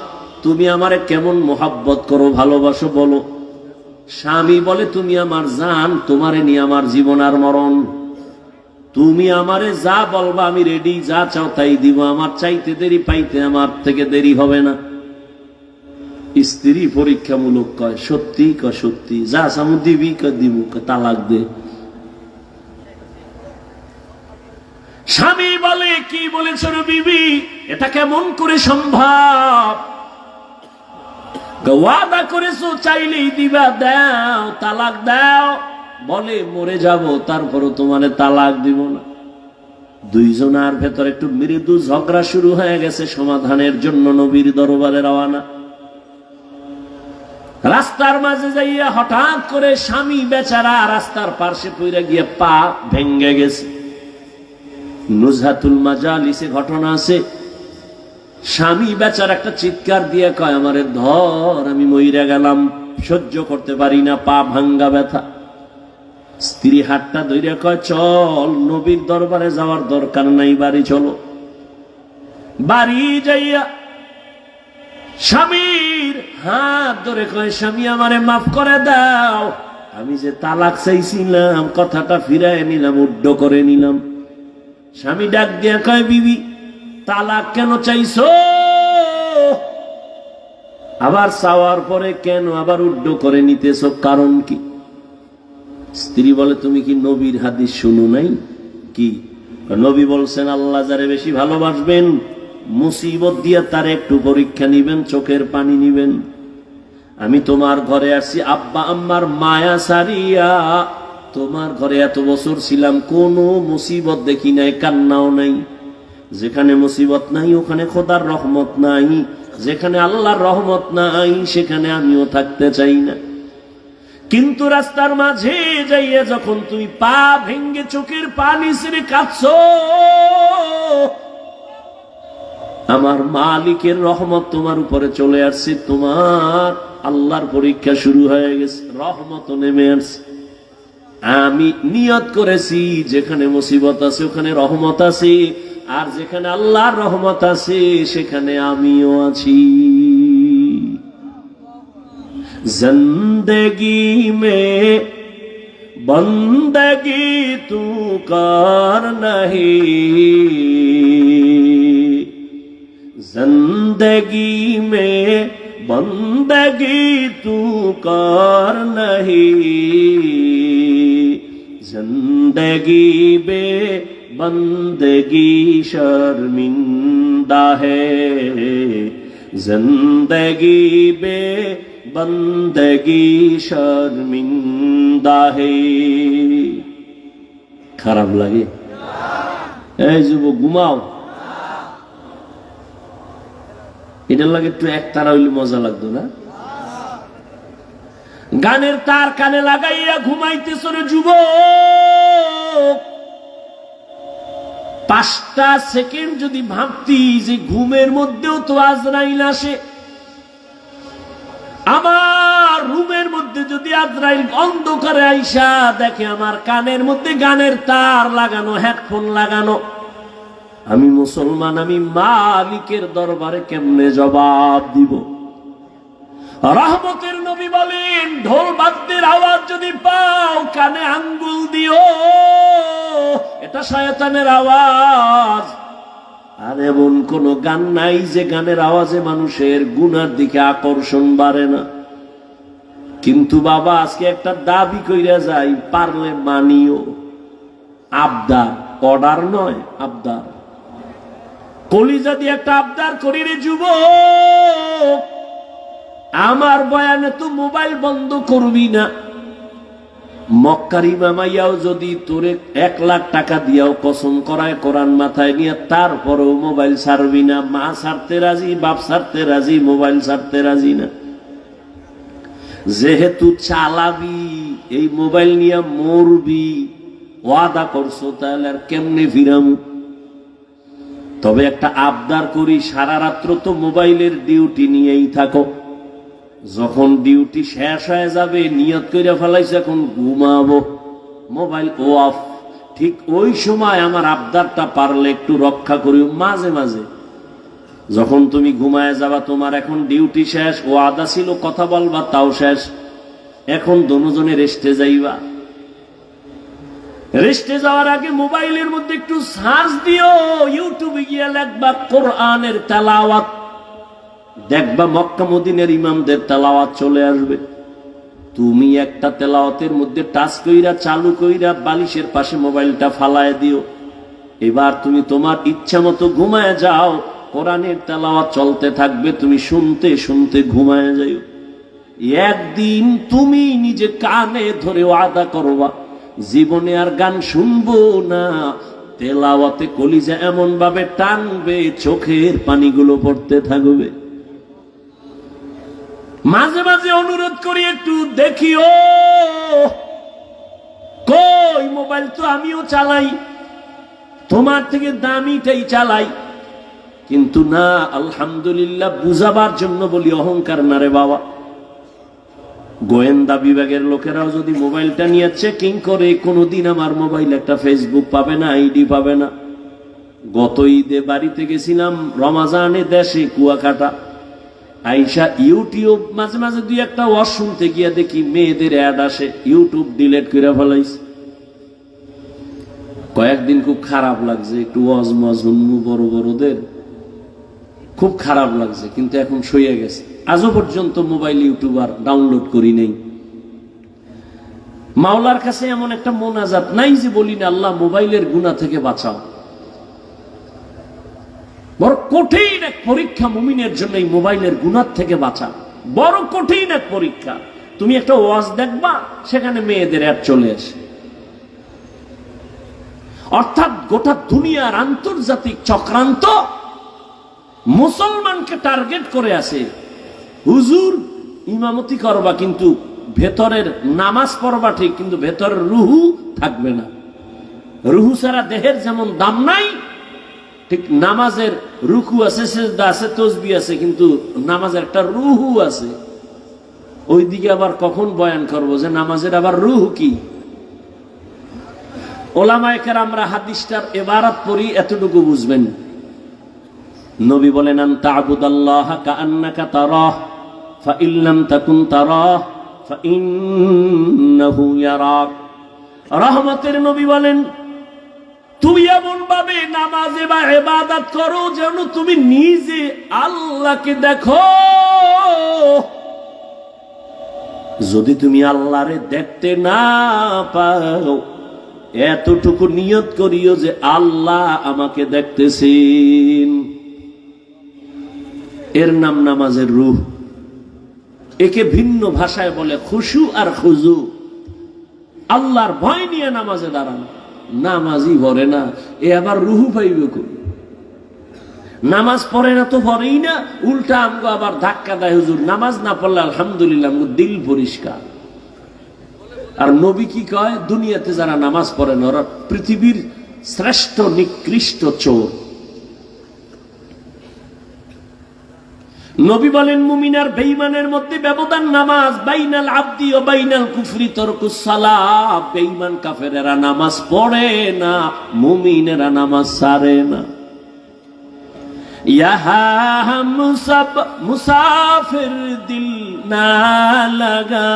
তুমি আমারে কেমন মহব্বত করো, ভালোবাসো বলো। স্বামী বলে, তুমি আমার জান, তোমারে নিয়ে আমার জীবন আর মরণ। তুমি আমারে যা বলবা আমি রেডি, যা চাও তাই দিব, আমার চাইতে দেরি পাইতে আমার থেকে দেরি হবে না। স্ত্রী পরীক্ষামূলক কয়, সত্যি? কয় সত্যি। যা চামু দিবি? কয় দিব। তালাক দে। স্বামী বলে, কি বলেছ রে বিবি, এটা কেমন করে সম্ভব? ওয়াদা করেছো চাইলেই দিবা, দাও, তালাক দাও। বলে, মরে যাব তারপরও তোমারে তালাক দিব না। দুইজনার ভেতর একটু মৃদু ঝগড়া শুরু হয়ে গেছে। সমাধানের জন্য নবীর দরবারে রওনা। রাস্তার মাঝে যাইয়া হঠাৎ করে স্বামী বেচারা রাস্তার পাশে পইরা গিয়ে পা ভেঙ্গে গেছে। নুজহাতুল মাজালিসে ঘটনা আছে। স্বামী বেচারা একটা চিৎকার দিয়ে কয়, আমারে ধর, আমি মইরা গেলাম, সহ্য করতে পারি না, পা ভাঙ্গা ব্যথা। স্ত্রী হাতটা ধইরা কয়, চল, নবীর দরবারে যাওয়ার দরকার নাই, বাড়ি চলো। বাড়ি যাইয়া স্বামীর হাত ধরে কয়, স্বামী আমারে মাফ করে দাও, আমি যে তালাক চাইছিলাম কথাটা ফিরায় নিলাম, উড্ড করে নিলাম। স্বামী ডাক দিয়া কয়, বিবি তালাক কেন চাইছো? আবার চাওয়ার পরে কেন আবার উড্ড করে নিতেছো, কারণ কি? স্ত্রী বলে, তুমি কি নবীর হাদিস শুনো নাই? কি? নবী বলছেন, আল্লাহ যারে বেশি ভালোবাসবেন মুসিবত দিয়া তার একটু পরীক্ষা নিবেন, চোখের পানি নিবেন। আমি তোমার ঘরে আসছি আব্বা আম্মার মায়া সারিয়া, তোমার ঘরে এত বছর ছিলাম, কোনো মুসিবত দেখি নাই, কান্নাও নাই। যেখানে মুসিবত নাই ওখানে খোদার রহমত নাই, যেখানে আল্লাহর রহমত নাই সেখানে আমিও থাকতে চাই না। কিন্তু রাস্তার মাঝে যাইয়া যখন তুমি পা ভেঙ্গে চোখের পানি ছেড়ে কাঁদছো, আমার মালিকের রহমত তোমার উপরে চলে আসছে, তোমার আল্লাহর পরীক্ষা শুরু হয়ে গেছে, রহমত নেমে আসছে। আমি নিয়ত করেছি যেখানে মুসিবত আছে ওখানে রহমত আছে, আর যেখানে আল্লাহর রহমত আছে সেখানে আমিও আছি। জিন্দেগি মে বন্দগি তু কর নহি, जिंदगी में बंदगी तू कर नहीं, जिंदगी बे बंदगी शर्मिंदा है, जिंदगी बे बंदगी शर्मिंदा है। খারাপ লাগে? এই যুবক ঘুমাও, এটার লাগে একটু এক তারা হইলে মজা লাগতো না? গানের তার কানে লাগাইয়া ঘুমাইতেছ রে যুবক, 5টা সেকেন্ড যদি ভাবতি যে ঘুমের মধ্যেও তো আজরাইল আসে, আমার রুমের মধ্যে যদি আজরাইল অন্ধকারে আইসা দেখে আমার কানের মধ্যে গানের তার লাগানো, হেডফোন লাগানো, আমি মুসলমান, আমি মালিকের দরবারে কেমনে জবাব দিব? রহমতের নবী বলেন, ঢোল বাদ্যের আওয়াজ যদি পাও কানে আঙ্গুল দিও, এটা শয়তানের আওয়াজ। আর এমন কোন গান নাই যে গানের আওয়াজে মানুষের গুনার দিকে আকর্ষণ বাড়ে না। কিন্তু বাবা আজকে একটা দাবি কইরা যাই, পারলে মানিও। আবদার, অর্ডার নয়, আবদার। কলিজা দিয়ে একটা আবদার করি রে যুবক, আমার বয়ানে তো মোবাইল বন্ধ করবি না। মক্কার ইমামাইয়াও যদি তোরে 1 লাখ টাকা দিয়াও কসম করায় কোরআন মাথায় নিয়ে, তারপরেও মোবাইল ছাড়বি না। মা ছাড়তে রাজি, বাপ ছাড়তে রাজি, মোবাইল ছাড়তে রাজি না। যেহেতু চালাবি, এই মোবাইল নিয়ে মরবি, ওয়াদা করছো, তাহলে আর কেমনে ফিরামু? তবে একটা আবদার করি, সারা রাত্র তো মোবাইলের ডিউটি নিয়েই থাকো, যখন ডিউটি শেষ হয়ে যাবে নিয়ত করে ফেলাইছে এখন ঘুমাবো, মোবাইল অফ, ঠিক ওই সময় আমার আবদারটা পারলে একটু রক্ষা করিও। মাঝে মাঝে যখন তুমি ঘুমায় যাবা, তোমার এখন ডিউটি শেষ, ওয়াদা ছিল কথা বলবা, তাও শেষ, এখন দুজনে রেস্টে যাইবা। রেস্টে যাওয়ার আগে মোবাইলের মধ্যে একটু সার্চ দিও, ইউটিউবে গিয়ে লিখবা কোরআনের তেলাওয়াত, দেখবা মক্কা মদিনার ইমামদের তেলাওয়াত চলে আসবে। তুমি একটা তেলাওয়াতের মধ্যে টাচ কইরা, চালু কইরা বালিশের পাশে মোবাইলটা ফালায় দিও। এবার তুমি তোমার ইচ্ছা মতো ঘুমায় যাও, কোরআনের তেলাওয়াত চলতে থাকবে, তুমি শুনতে শুনতে ঘুমায় যাও। একদিন তুমি নিজে কানে ধরে ওয়াদা করবা, জীবনে আর গান শুনবো না, তেলাওয়াতে কলিজা এমন ভাবে টানবে চোখের পানিগুলো পড়তে থাকবে। মাঝে মাঝে অনুরোধ করি একটু দেখিও, কই মোবাইল তো আমিও চালাই, তোমার থেকে দামিটাই চালাই। কিন্তু না, আলহামদুলিল্লাহ, বুঝাবার জন্য বলি, অহংকার না রে বাবা। গোয়েন্দা বিভাগের লোকেরাও যদি মোবাইলটা নিয়ে চেকিং করে, কোনোদিন আমার মোবাইল একটা ফেসবুক পাবে না, আইডি পাবে না। গত ঈদে বাড়িতে গেছিলাম, রমাজানে দেশে কুয়াকাটা, আইসা ইউটিউব মাঝে মাঝে দুই একটা ওয়াজ শুনতে গিয়া দেখি মেয়েদের অ্যাড আসে, ইউটিউব ডিলেট করে ফেলাইছে। কয়েকদিন খুব খারাপ লাগছে, একটু ওয়াজ মাজ শুনবো বড় বড়দের, খুব খারাপ লাগছে, কিন্তু এখন সইয়া গেছে। আজও পর্যন্ত মোবাইল ইউটিউব আর ডাউনলোড করি নেই। মাওলার কাছে এমন একটা মোনাজাত নাই যে বলি না, আল্লাহ মোবাইলের গুনাহ থেকে বাঁচাও। বড় কঠিন এক পরীক্ষা মুমিনের জন্য এই মোবাইলের গুনাহ থেকে বাঁচা, বড় কঠিন এক পরীক্ষা। তুমি একটা ওয়াজ দেখবা, সেখানে মেয়েদের অ্যাড চলে আসে। অর্থাৎ গোটা দুনিয়ার আন্তর্জাতিক চক্রান্ত মুসলমানকে টার্গেট করে আছে। হুজুর ইমামতি করবা, কিন্তু ভেতরের নামাজ পড়বা ঠিক, কিন্তু ভেতরের রুহু থাকবে না। রুহু ছাড়া দেহের যেমন দাম নাই, ঠিক নামাজের রুকু আছে, সিজদা আছে, তাসবিহ আছে, কিন্তু নামাজের একটা রুহু আছে। ওই দিকে আবার কখন বয়ান করবো যে নামাজের আবার রুহু কি। ওলামায়ে কেরামরা হাদিসটার ইবারত পড়ি, এতটুকু বুঝবেন। নবী বলেন, আন তা'বুদাল্লাহা কাআন্নাকা তারাহ ফাইন লাম তাকুন তারাহ ফাইন্নাহু ইয়ারাক। রহমতের নবী বলেন, তুমি এমন ভাবে নামাজে বা ইবাদত করো যেন তুমি নিজে আল্লাহকে দেখো। যদি তুমি আল্লাহরে দেখতে না পাও, এতটুকু নিয়ত করিও যে আল্লাহ আমাকে দেখতেছেন। এর নাম নামাজের রূহ। একে ভিন্ন ভাষায় বলে খুশু আর খুজু। আল্লাহর ভয় নিয়ে নামাজে দাঁড়ানো। নামাজই পড়ে না, এ আবার রুহু পাইবে কই? নামাজ পড়ে না তো পড়েই না, উল্টা আমগো আবার ধাক্কা দেয়, হুজুর নামাজ না পড়লে আলহামদুলিল্লাহ, আমগো দিল পরিষ্কার। আর নবী কি কয়, দুনিয়াতে যারা নামাজ পড়ে না ওরা পৃথিবীর শ্রেষ্ঠ নিকৃষ্ট চোর। নবী বলেন, মুমিন আর বেঈমানের মধ্যে ব্যবধান নামাজ, বাইনাল আবদি ও বাইনাল কুফরি তরকুস সালাহ। বেঈমান কাফেরেরা নামাজ পড়ে না, মুমিনেরা নামাজ ছাড়ে না। ইহা হাম সব মুসাফির দিল না লাগা,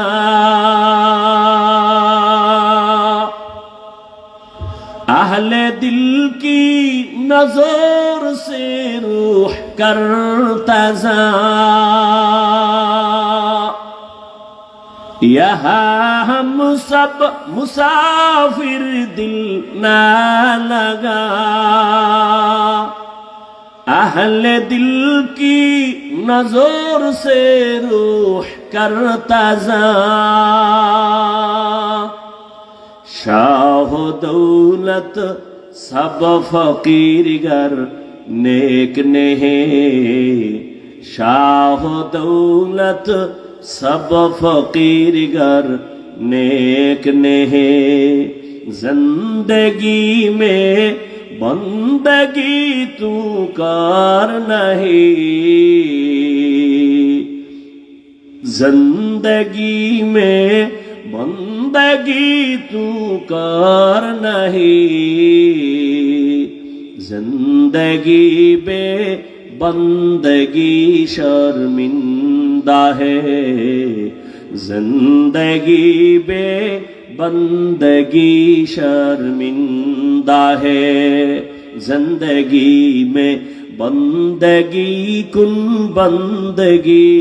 আহলে দিল কি নজর সে রূহ করতা যা। यहाँ हम सब मुसाफिर दिल ना लगा, अहले दिल की नजर से रूह करता जा। शाह दौलत सब फकीर गर नेक नेहे, शाह दौलत सब फकीर गर नेक नेहे। जिंदगी में बंदगी तू कर नहीं, जिंदगी में बंदगी तू कर नहीं। जिंदगी बे बंदगी शर्मिंदा है, जिंदगी बे बंदगी शर्मिंदा है। जिंदगी में बंदगी कुन बंदगी,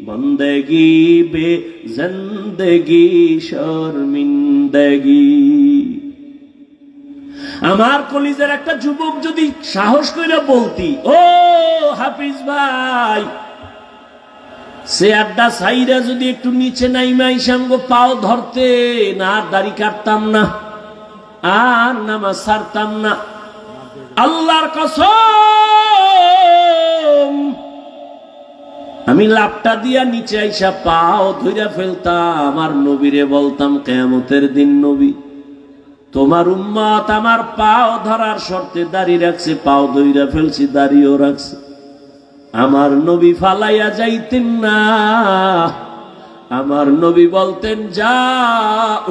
बंदगी बे जिंदगी शर्मिंदगी। আমার কলিজার একটা যুবক যদি সাহস করে বলতি, ও হাফিজ ভাই, সে আড্ডা সাইরা যদি একটু নিচে নাইমা ইসাঙ্গ পাও ধরতে না, আর দাড়ি কাটতাম না, আর নামাজ ছাড়তাম না। আল্লাহর কসম আমি লাপটা দিয়া নিচে আইসা পাও ধইরা ফেলতাম, আর নবীরে বলতাম কিয়ামতের দিন নবী তোমার উম্মত আমার পাও ধরার শর্তে দাঁড়িয়ে রাখছে, পাও ধইরা ফেলছি, দাঁড়িয়েও রাখছে। আমার নবী ফালাইয়া যাইতেন না, আমার নবী বলতেন যা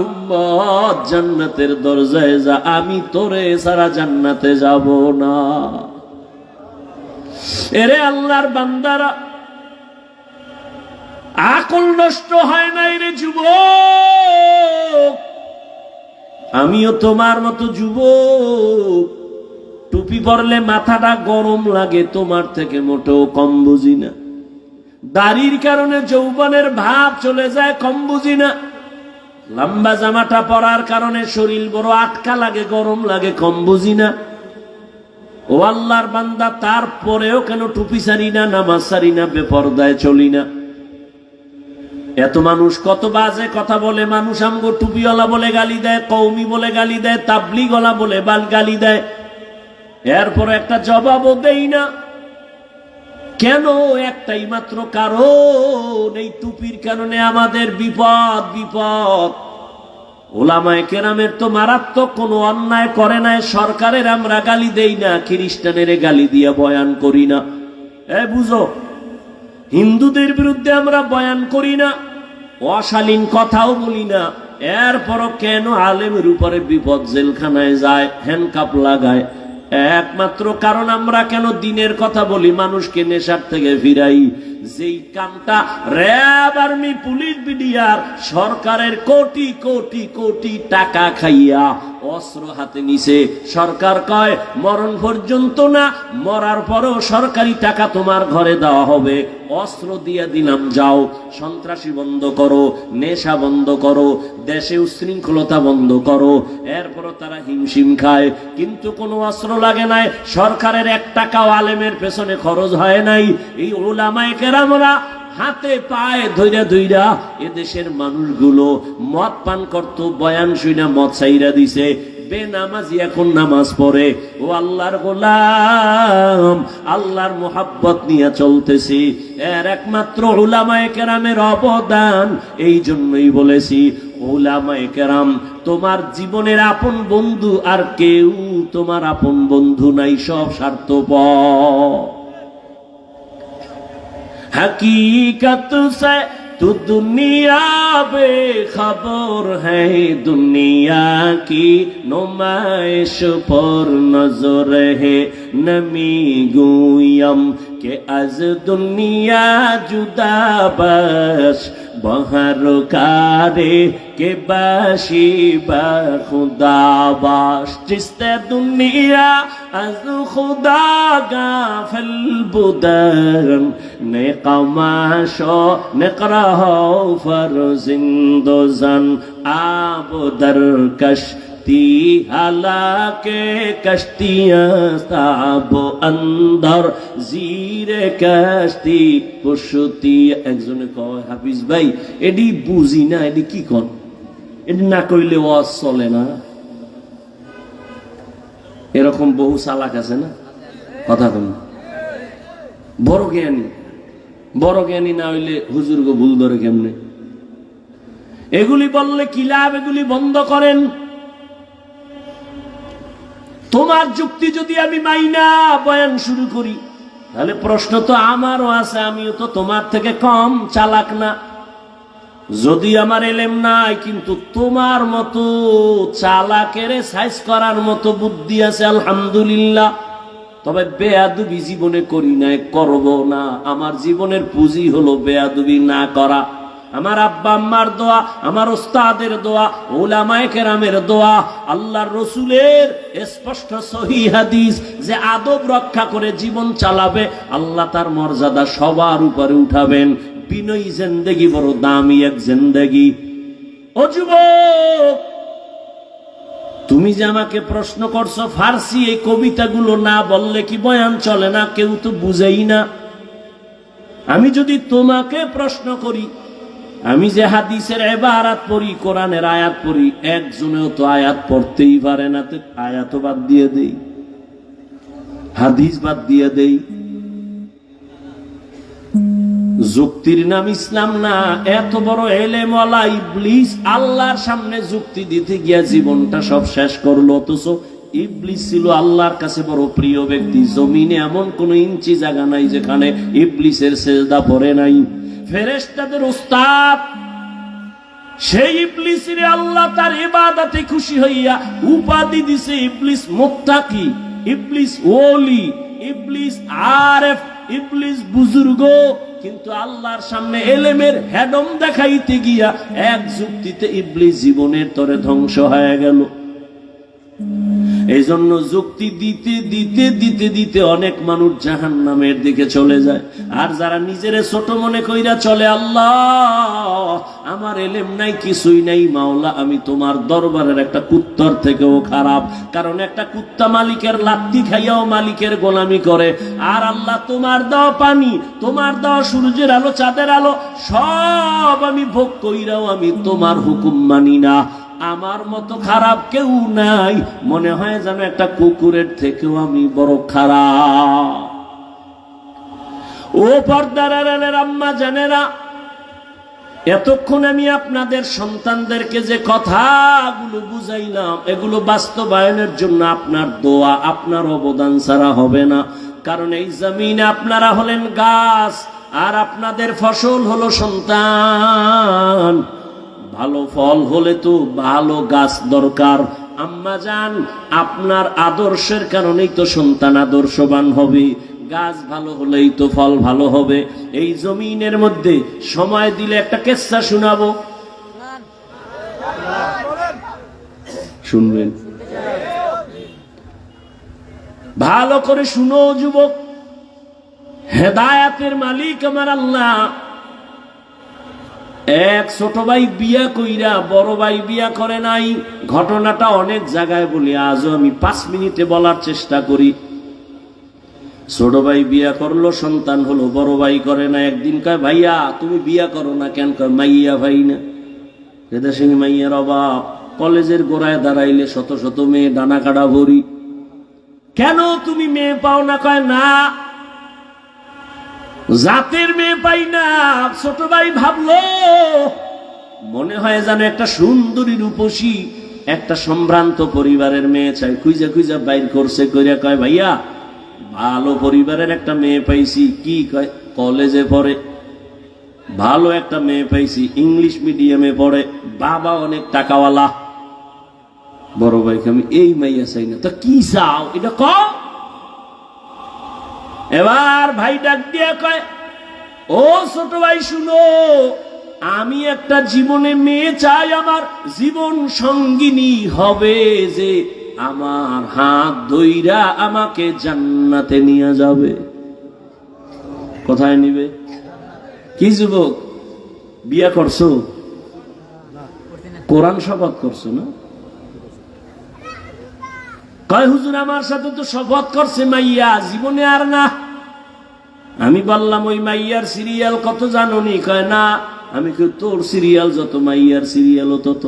উম্মত জান্নাতের দরজায় যা, আমি তোরে ছাড়া জান্নাতে যাব না। এরে আল্লাহর বান্দারা, আকল নষ্ট হয় নাই রে যুবক, আমিও তোমার মতো যুবক। টুপি পরলে মাথাটা গরম লাগে, তোমার থেকে মোটেও কম বুঝি না। দাড়ির কারণে যৌবনের ভাব চলে যায়, কম বুঝি না। লম্বা জামাটা পরার কারণে শরীর বড় আটকা লাগে, গরম লাগে, কম বুঝি না। ও আল্লাহর বান্দা, তারপরেও কেন টুপি ছাড়ি না, নামাজ ছাড়ি না, বেপরদায় চলি না? এত মানুষ কত বাজে কথা বলে, মানুষ আমগো টুপিওয়ালা বলে গালি দেয়, কওমি বলে গালি দেয়, তাবলিগওয়ালা বলে গালি দেয়, এরপর একটা জবাবও দেই না। কেন? একটাই মাত্র কারণ, এই টুপির কারণে আমাদের বিপদ। বিপদ ওলামায়ে কেরামের তো মারাত্মক কোনো অন্যায় করে নাই, সরকারের আমরা গালি দেই না, খ্রিস্টানের গালি দিয়া বয়ান করি না। বুঝো, হিন্দুদের বিরুদ্ধে আমরা বয়ান করি না, অশালীন কথাও বলি না, এরপরও কেন আলেমের উপরে বিপদ, জেলখানায় যায়, হ্যান্ডকাপ লাগায়? একমাত্র কারণ আমরা কেন দিনের কথা বলি, মানুষকে নেশার থেকে ফিরাই। যেই কামটা র্যাব, আর্মি, পুলিশ, বিডিআর সরকারের কোটি কোটি কোটি টাকা খাইয়া অস্ত্র হাতে নিছে, সরকার কয় মরণ পর্যন্ত না, মরার পরেও সরকারি টাকা তোমার ঘরে দেওয়া হবে, অস্ত্র দিয়ে দিলাম, যাও সন্ত্রাসী বন্ধ করো, নেশা বন্ধ করো, দেশে উশৃঙ্খলতা বন্ধ করো। এরপরও তারা হিমশিম খায়, কিন্তু কোনো অস্ত্র লাগে নাই, সরকারের 1 টাকাও আলেমের পেছনে খরচ হয় নাই। এই উলামায়ে কেরামরা হাতে পায়ে ধইরা ধইরা এদেশের মানুষগুলো মদ পান করত, বয়ান শুইনা মদ ছাইরা দিছে, বেনামাজি এখন নামাজ পড়ে। ও আল্লাহর গোলাম, আল্লাহর মোহাব্বত নিয়ে চলতেছি, এর একমাত্র উলামায়ে কেরামের অবদান। এই জন্যই বলেছি উলামায়ে কেরাম তোমার জীবনের আপন বন্ধু, আর কেউ তোমার আপন বন্ধু নাই, সব স্বার্থপর। हकीकत से तू दुनिया बेखबर है, दुनिया की नुमाइश पर नजर है, नमी गुयम के आज दुनिया जुदा बस, बहर कारे के बाशी बा खुदा बाश, जिसते दुनिया आज खुदा गाफिल बुदन, नेकमाशो नेकराहो फरजिंदोजन, आब दर कश्ती हालाके कश्तियां ताबो अंदर जीरे कश्ती पुशती। একজনে কয় হাফিজ ভাই এডি বুঝি না, এডি কি কোন, এডি না কইলে ওয়াজ চলে না। এরকম বহু চালাক আছে না, কথা কোন। বড় জ্ঞানী না হইলে হুজুরকে ভুল ধরে কেমনে? এগুলি বললে কি লাভ? এগুলি বন্ধ করেন। তোমার যুক্তি যদি আমি মাইনা বয়ান শুরু করি, তাহলে প্রশ্ন তো আমারও আছে, আমিও তো তোমার থেকে কম চালাক না। যদি আমার এলেম নাই, কিন্তু তোমার মতো চালাকের সাইজ করার মতো বুদ্ধি আছে, আলহামদুলিল্লাহ। তবে বেয়াদবি জীবনে করি নাই, করব না। আমার জীবনের পুঁজি হলো বেয়াদবি না করা। আমার আব্বা আম্মার দোয়া, আমার ওস্তাদের দোয়া, উলামায়ে কেরামের দোয়া, আল্লাহর রসুলের স্পষ্ট সহিহ হাদিস, যে আদব রক্ষা করে জীবন চালাবে, আল্লাহ তার মর্যাদা সবার উপরে উঠাবেন। বিনয়ী জিন্দেগি বড় দামি এক জিন্দেগি। ও যুবক, তুমি যে আমাকে প্রশ্ন করছো ফার্সি এই কবিতাগুলো না বললে কি বয়ান চলে না? কেউ তো বুঝেই না। আমি যদি তোমাকে প্রশ্ন করি, আমি যে হাদিসের ইবারাত পড়ি, কোরআনের আয়াত পড়ি, একজনেও তো আয়াত পড়তেই পারে না, তো আয়াত বাদ দিয়ে দেই, হাদিস বাদ দিয়ে দেই। যুক্তির নাম ইসলাম না। এত বড় এলেমওয়ালা ইবলিস আল্লাহর সামনে যুক্তি দিতে গিয়া জীবনটা সব শেষ করলো। অথচ ইবলিস ছিল আল্লাহর কাছে বড় প্রিয় ব্যক্তি। জমিনে এমন কোন ইঞ্চি জায়গা নাই যেখানে ইবলিসের সেজদা পড়ে নাই। ফেরেশতাদের উস্তাদ সেই ইবলিসের আল্লাহ তার ইবাদতে খুশি হইয়া উপাধি দিছে ইবলিস মুত্তাকি, ইবলিস ওলি, ইবলিস আরেফ, ইবলিস বুজুর্গ। কিন্তু আল্লাহর সামনে এলেমের হেডম দেখাইতে গিয়া এক যুক্তিতে ইবলিস জীবনের তরে ধ্বংস হয়ে গেল। এই জন্য যুক্তি দিতে দিতে দিতে দিতে অনেক মানুষ জাহান্নামের দিকে চলে যায়। আর যারা নিজেরে ছোট মনে কইরা চলে, আল্লাহ আমার এলেম নাই, কিছুই নাই, মাওলা আমি তোমার দরবারের একটা কুত্তার থেকেও খারাপ। কারণ একটা কুত্তা মালিকের লাত্তি খাইয়াও মালিকের গোলামি করে। আর আল্লাহ তোমার দেওয়া পানি, তোমার দেওয়া সূর্যের আলো, চাঁদের আলো সব আমি ভোগ কইরাও আমি তোমার হুকুম মানি না। আমার মতো খারাপ কেউ নাই, মনে হয় যেন একটা কুকুরের থেকেও আমি বড় খারাপ। ও পর্দার আড়ালের আম্মা জানেরা, এতক্ষণ আমি আপনাদের সন্তানদেরকে যে কথাগুলো বুঝাইলাম, এগুলো বাস্তবায়নের জন্য আপনার দোয়া, আপনার অবদান ছাড়া হবে না। কারণ এই জমিনে আপনারা হলেন গাছ, আর আপনাদের ফসল হলো সন্তান। ভালো ফল হলে তো ভালো গাছ দরকার। আম্মা জান, আপনার আদর্শের কারণেই তো সন্তান আদর্শবান হবে। গাছ ভালো হলেই তো ফল ভালো হবে। এই জমিনের মধ্যে সময় দিলে একটা কিস্সা শোনাবো, শুনবেন? ভালো করে শুনো যুবক, হেদায়েতের মালিক আমার আল্লাহ। এক ছোট ভাই বিয়া কইরা বড় ভাই বিয়া করে নাই। ঘটনাটা অনেক জায়গায় বলি, আজও আমি 5 মিনিটে বলার চেষ্টা করি। ছোট ভাই বিয়া করলো, সন্তান হলো, বড় ভাই করে না। একদিন কয়, ভাইয়া তুমি বিয়া করো না কেন? কয় মাইয়া ভাই না, এদের সঙ্গে মাইয়ার অভাব। কলেজের গোড়ায় দাঁড়াইলে শত শত মেয়ে, ডানা কাটা ভরি, কেন তুমি মেয়ে পাও না? কয় না, জাতের মেয়ে পাই না। ছোট ভাই ভাবলো, মনে হয় যেন একটা সুন্দরী রূপসী একটা সম্ভ্রান্ত পরিবারের মেয়ে চাই। খুঁজা খুঁজা বাইর করছে, কইরা কয়, ভাইয়া ভালো পরিবারের একটা মেয়ে পাইছি। কি কয়? কলেজে পড়ে, ভালো একটা মেয়ে পাইছি, ইংলিশ মিডিয়ামে পড়ে, বাবা অনেক টাকাওয়ালা। বড় ভাইকে আমি এই মাইয়া চাই না। তা কি চাও এটা কও। এবার ভাই ডাক দিয়া কয়, ও ছোট ভাই শুনো, আমি একটা জীবনে মেয়ে চাই, আমার জীবন সঙ্গিনী হবে, যে আমার হাত ধইরা আমাকে জান্নাতে নিয়ে যাবে। কোথায় নিবে? কি যুবক, বিয়া করছো? কোরআন শপথ করছো না? কয় হুজুর আমার সাথে তো শপথ করছে মাইয়া, জীবনে আর না। আমি বললাম, ওই মাইয়ার সিরিয়াল কত জানোনি? কয় না। আমি কই, তোর সিরিয়াল যত, মাইয়ার সিরিয়ালও তত।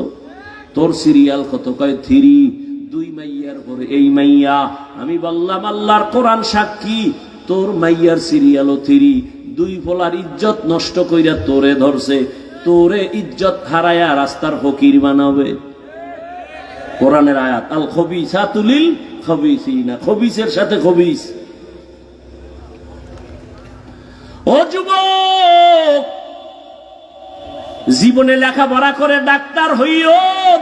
তোর সিরিয়াল কত? কয় 3। 2 মাইয়ার পরে এই মাইয়া। আমি বললাম, আল্লাহর কোরআন সাক্ষী, তোর মাইয়ার সিরিয়ালও 3। 2 পোলার ইজ্জত নষ্ট কইরা তোরে ধরছে, তোরে ইজ্জত হারায়া রাস্তার ফকির বানাবে। কোরআনের আয়াত, আল খবিসাতু লিল খবিসিনা, খবিসের সাথে খবিস। ও যুবক, জীবনে লেখাপড়া করে ডাক্তার হইও,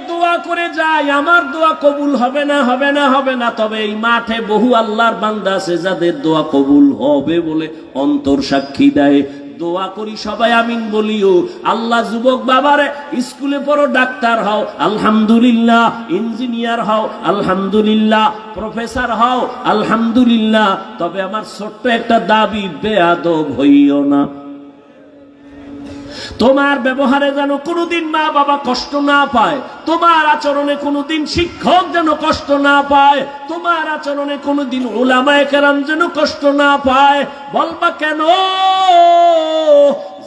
দোয়া করে যাই, আমার দোয়া কবুল হবে না, হবে না, হবে না। তবে এই মাঠে বহু আল্লাহর বান্দা আছে যাদের দোয়া কবুল হবে বলে অন্তর সাক্ষী দেয়। দোয়া করি সবাই আমিন বলিও। আল্লাহ যুবক বাবারে স্কুলে পড়ো, ডাক্তার হও আলহামদুলিল্লাহ, ইঞ্জিনিয়ার হও আলহামদুলিল্লাহ, প্রফেসর হও আলহামদুলিল্লাহ। তবে আমার ছোট্ট একটা দাবি, বেয়াদব হইও না। তোমার ব্যবহারে যেন কোনোদিন মা বাবা কষ্ট না পায়, তোমার আচরণে কোনোদিন শিক্ষক যেন কষ্ট না পায়, তোমার আচরণে কোনোদিন উলামায়ে কেরাম যেন কষ্ট না পায়। বলবা কেন?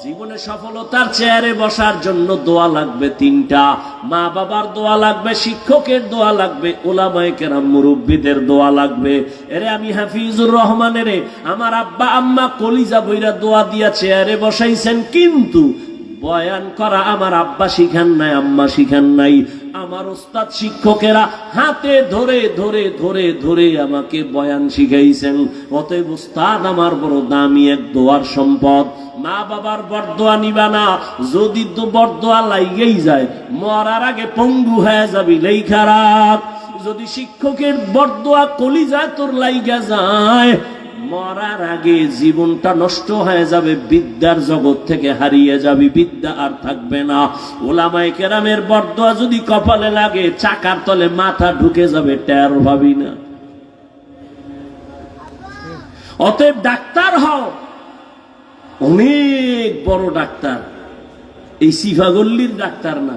জীবনে সফলতার চেয়ারে বসার জন্য দোয়া লাগবে তিনটা। মা বাবার দোয়া লাগবে, শিক্ষকের দোয়া লাগবে, উলামায়ে কেরাম মুরব্বিদের দোয়া লাগবে। এরে আমি হাফিজুর রহমানের আমার আব্বা আম্মা কলিজা বইরা দোয়া দিয়া চেয়ারে বসাইছেন, কিন্তু বয়ান করা আমার আব্বা শিখান নাই, আম্মা শিখান নাই। আমার ওস্তাদ শিক্ষকেরা হাতে ধরে ধরে ধরে ধরে আমাকে বয়ান শিখাইছেন। অতএব ওস্তাদ আমার বড় দামি এক দোয়ার সম্পদ। মা বাবার বরদোয়া নিবা না, যদি তো বরদোয়া লাইগেই যায় মরার আগে পঙ্গু হয়ে যাবি লেই খারাপ। যদি শিক্ষকের বরদোয়া কলিজায় তোর লাইগা যায় মরার আগে জীবনটা নষ্ট হয়ে যাবে, বিদ্যার জগৎ থেকে হারিয়ে যাবি, বিদ্যা আর থাকবে না। উলামায়ে কেরামের বরদোয়া যদি কপালে লাগে চাকার তলে মাথা ঢুকে যাবে, টের পাবি না। অতএব ডাক্তার হও, অনেক বড় ডাক্তার, এই সিফাগল্লির ডাক্তার না।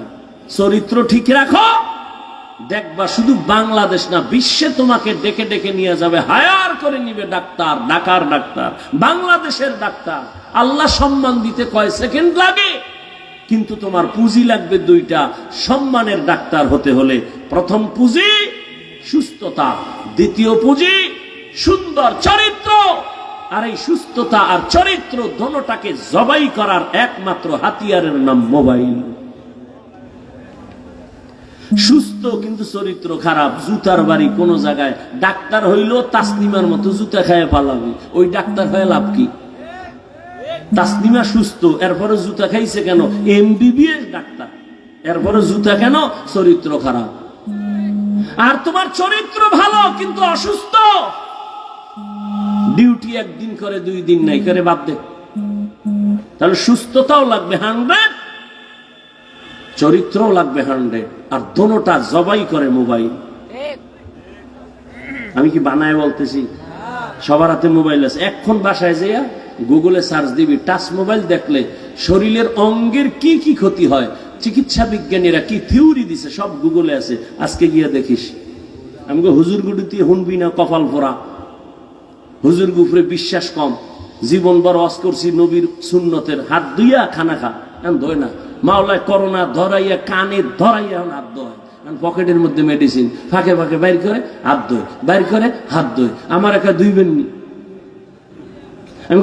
চরিত্র ঠিক রাখো, দেখবা শুধু বাংলাদেশ না বিশ্বে তোমাকে ডেকে ডেকে নিয়ে যাবে, হায়ার করে নিবে ডাক্তার, ঢাকার ডাক্তার, বাংলাদেশের ডাক্তার। আল্লাহ সম্মান দিতে কয় সেকেন্ড লাগে, কিন্তু তোমার পুঁজি লাগবে দুইটা সম্মানের ডাক্তার হতে হলে। প্রথম পুঁজি সুস্থতা, দ্বিতীয় পুঁজি সুন্দর চরিত্র। আর এই সুস্থতা আর চরিত্র দোনোটাকে জবাই করার একমাত্র হাতিয়ারের নাম মোবাইল। সুস্থ কিন্তু চরিত্র খারাপ, জুতার বাড়ি কোন জায়গায়। ডাক্তার হইল তাসলিমার মতো জুতা খায় পালাবে, ওই ডাক্তার হয়ে লাভ কি? তাসলিমা সুস্থ, এরপরে জুতা খাইছে কেন? এমবিবিএস ডাক্তার, এরপরে জুতা কেন? চরিত্র খারাপ। আর তোমার চরিত্র ভালো কিন্তু অসুস্থ, ডিউটি একদিন করে 2 দিন নাই করে, বাদ দে। তাহলে সুস্থতাও লাগবে 100, চরিত্রও লাগবে 100, আর দোনোটা জবাই করে মোবাইল। আমি কি বানায় বলতেছি? সবার হাতে মোবাইল আছে। এখন বাসায় যাইয়া গুগলে সার্চ দিবি, টাচ মোবাইল দেখলে শরীরের অঙ্গের কি কি ক্ষতি হয়, চিকিৎসা বিজ্ঞানীরা কি থিওরি দিছে সব গুগলে আছে। আজকে গিয়া দেখিস। আমি হুজুর গুডিতে শুনবি না, কপাল ফোরা। হুজুর গুফরে বিশ্বাস কম, জীবন বড় ওয়াজ করছি নবীর সুন্নতের, হাত ধুইয়া খানা খা, ধোয় না। মাওলায় করোনা ধরাইয়া কানে ধরাইয়া হাত ধোয়, পকেটের মধ্যে মেডিসিন, ফাঁকে ফাঁকে বাইর করে হাত ধোয়, বাইর করে হাত ধোয়। আমার একা ধুইবেন নি?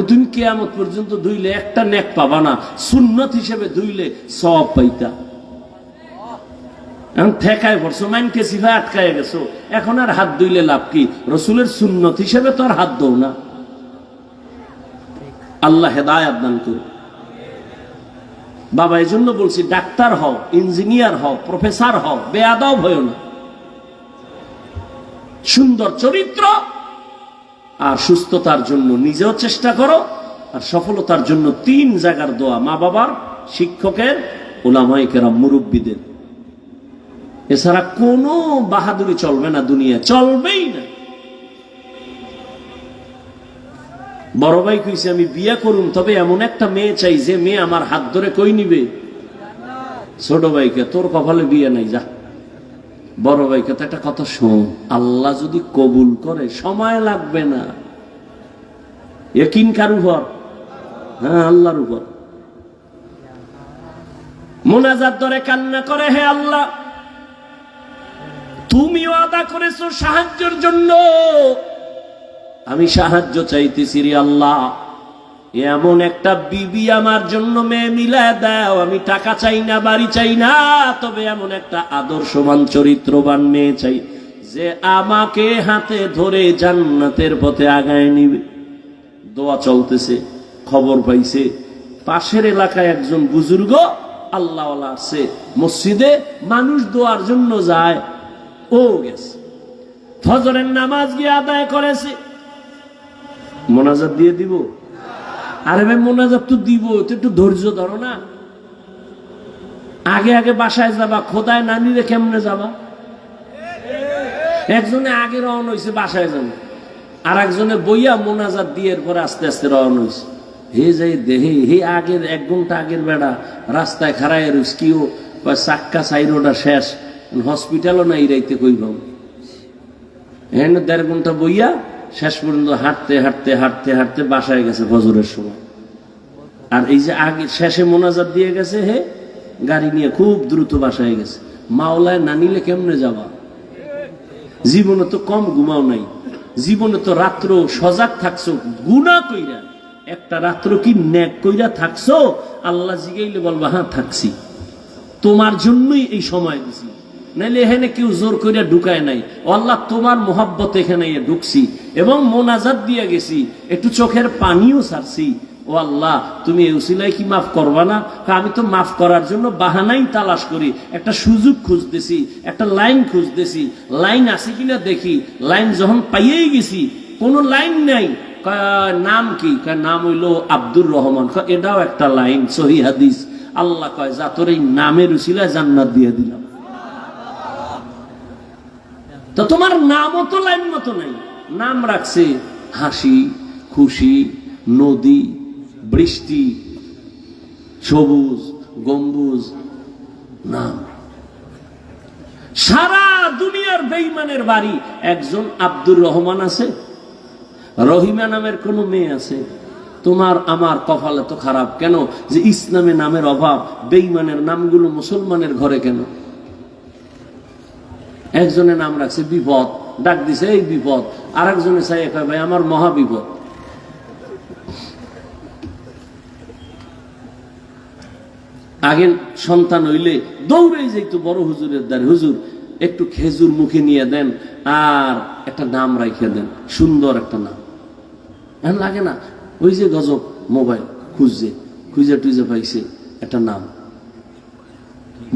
তুমি কিয়ামত পর্যন্ত ধুইলে একটা নেক পাবা না, সুন্নত হিসেবে ধুইলে সওয়াব পাইতা। এখন ঠেকায় পড়ছো, মাইনকে সিফা আটকায় গেছো, এখন আর হাত ধুইলে লাভ কি? রসুলের সুন্নত হিসেবে তো আর হাত ধো না। আল্লাহ হেদায়াত দান করুন। বাবা, এই জন্য বলছি ডাক্তার হও, ইঞ্জিনিয়ার হও, প্রফেসর হও, বেয়াদব হও না। সুন্দর চরিত্র আর সুস্থতার জন্য নিজেও চেষ্টা করো, আর সফলতার জন্য 3 জায়গার দোয়া, মা বাবার, শিক্ষকের, উলামায়ে কেরাম মুরব্বিদের। এছাড়া কোনো বাহাদুরি চলবে না, দুনিয়া চলবেই না। বড় ভাই কইছে আমি বিয়ে করুম, তবে এমন একটা মেয়ে চাই যে মেয়ে আমার হাত ধরে কই নিবে। ছোট ভাইকে তোর কপালে বিয়ে নাই, যা। বড় ভাইকে তো একটা কথা শোন, আল্লাহ যদি কবুল করে সময় লাগবে না। ইয়াকিন কার উপর? হ্যাঁ, আল্লাহর উপর। মুনাজাত ধরে কান্না করে, হে আল্লাহ তুমি ওয়াদা করেছো সাহায্যের জন্য, আমি সাহায্য চাইতেছি রে আল্লাহ। এমন একটা বিবি আমার জন্য মেয়ে মিলায় দাও, আমি টাকা চাই না, বাড়ি চাই না, তবে এমন একটা আদর্শবান চরিত্রবান মেয়ে চাই যে আমাকে হাতে ধরে জান্নাতের পথে আগায় নিবে। দোয়া চলতেছে, খবর পাইছে পাশের এলাকায় একজন বুজুর্গ আল্লাহওয়ালা আছে, মসজিদে মানুষ দোয়ার জন্য যায়, ও গেছে ফজরের নামাজ গিয়ে আদায় করেছে। মোনাজাত দিয়ে দিব? আরে ভাই মোনাজাত তো দিব, তো একটু ধৈর্য ধরো না। আগে আগে বাসায় যাবা, খোদায় না নিলে কেমনে যাবা? একজনে আগে রওনা হয়েছে বাসায় যাবে, আর একজনে বইয়া মোনাজাত দিয়ে পরে আস্তে আস্তে রওনা হয়েছে। হে যাই দেহে, হে আগের 1 ঘন্টা আগের বেড়া রাস্তায় খাড়ায় রয়েছে, কিও চাক্কা সাইরোটা শেষ, হসপিটালও নাই রাইতে কইব। এখানে 1.5 ঘন্টা বইয়া শেষ পর্যন্ত হাঁটতে হাঁটতে হাঁটতে হাঁটতে বাসায় গেছে ফজরের সময়। আর এই যে আগে শেষে মোনাজাত দিয়ে গেছে, হে গাড়ি নিয়ে খুব দ্রুত বাসায় গেছে। মাওলায় না নিলে কেমনে যাবা? জীবনে তো কম ঘুমাও নাই, জীবনে তো রাত্র সজাগ থাকছো গুনাহ কইরা, একটা রাত্র কি নেক কইরা থাকছো? আল্লাহ জিগাইলে বলবা হ্যাঁ থাকছি, তোমার জন্যই এই সময় দিছি, নাইলে এখানে কেউ জোর কইরা ঢুকায় নাই। আল্লাহ তোমার মোহাব্বত এখানে ঢুকছি এবং মোনাজাত দিয়ে গেছি, একটু চোখের পানিও ছাড়ছি। ও আল্লাহ, তুমি এই উসিলায় কি মাফ করবা না? আমি তো মাফ করার জন্য বাহানাই তালাশ করি, একটা সুযোগ খুঁজতেছি, একটা লাইন খুঁজতেছি, লাইন আছে কিনা দেখি। লাইন যখন পাইয়েই গেছি, কোনো লাইন নাই। নাম কি? নাম হইলো আব্দুর রহমান। এটাও একটা লাইন, সহিহ হাদিস। আল্লাহ কয় যা তোর এই নামের উসিলায় জান্নাত দিয়ে দিলাম। তো তোমার নামও তো লাইন মতো নাই। নাম রাখছে হাসি, খুশি, নদী, বৃষ্টি, সবুজ গম্বুজ, নাম। সারা দুনিয়ার বেঈমানের বাড়ি একজন আব্দুর রহমান আছে, রহিমা নামের কোন মেয়ে আছে? তোমার আমার কপালে তো খারাপ কেন যে ইসলামে নামের অভাব, বেঈমানের নামগুলো মুসলমানের ঘরে কেন? একজনের নাম রাখছে বিপদ, ডাক দিছে এই বিপদ, আর একজনে চাই ভাই আমার মহা বিপদ। আগে সন্তান হইলে দৌড়ে যাইতো বড় হুজুরের দ্বারে, হুজুর একটু খেজুর মুখে নিয়ে দেন আর একটা নাম রাখে দেন, সুন্দর একটা নাম। এখন লাগে না, ওই যে গজব মোবাইল খুঁজে টুজে পাইছে একটা নাম,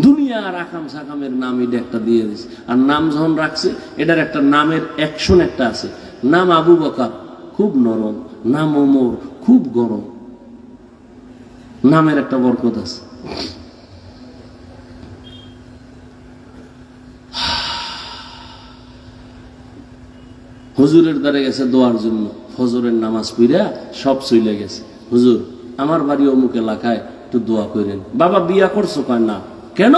দুনিয়ার আকাম সাকামের নাম এটা একটা দিয়ে দিছে। আর নাম যখন রাখছে, এটার একটা নামের অ্যাকশন একটা আছে। নাম আবু বকর, খুব নরম। নাম ওমর, খুব গরম। নামের একটা বরকত আছে। হুজুরের দ্বারে গেছে দোয়ার জন্য, ফজরের নামাজ পড়া সব চলে গেছে। হুজুর আমার বাড়ি অমুক এলাকায়, একটু দোয়া করেন। বাবা বিয়া করছো? কয় না। কেন?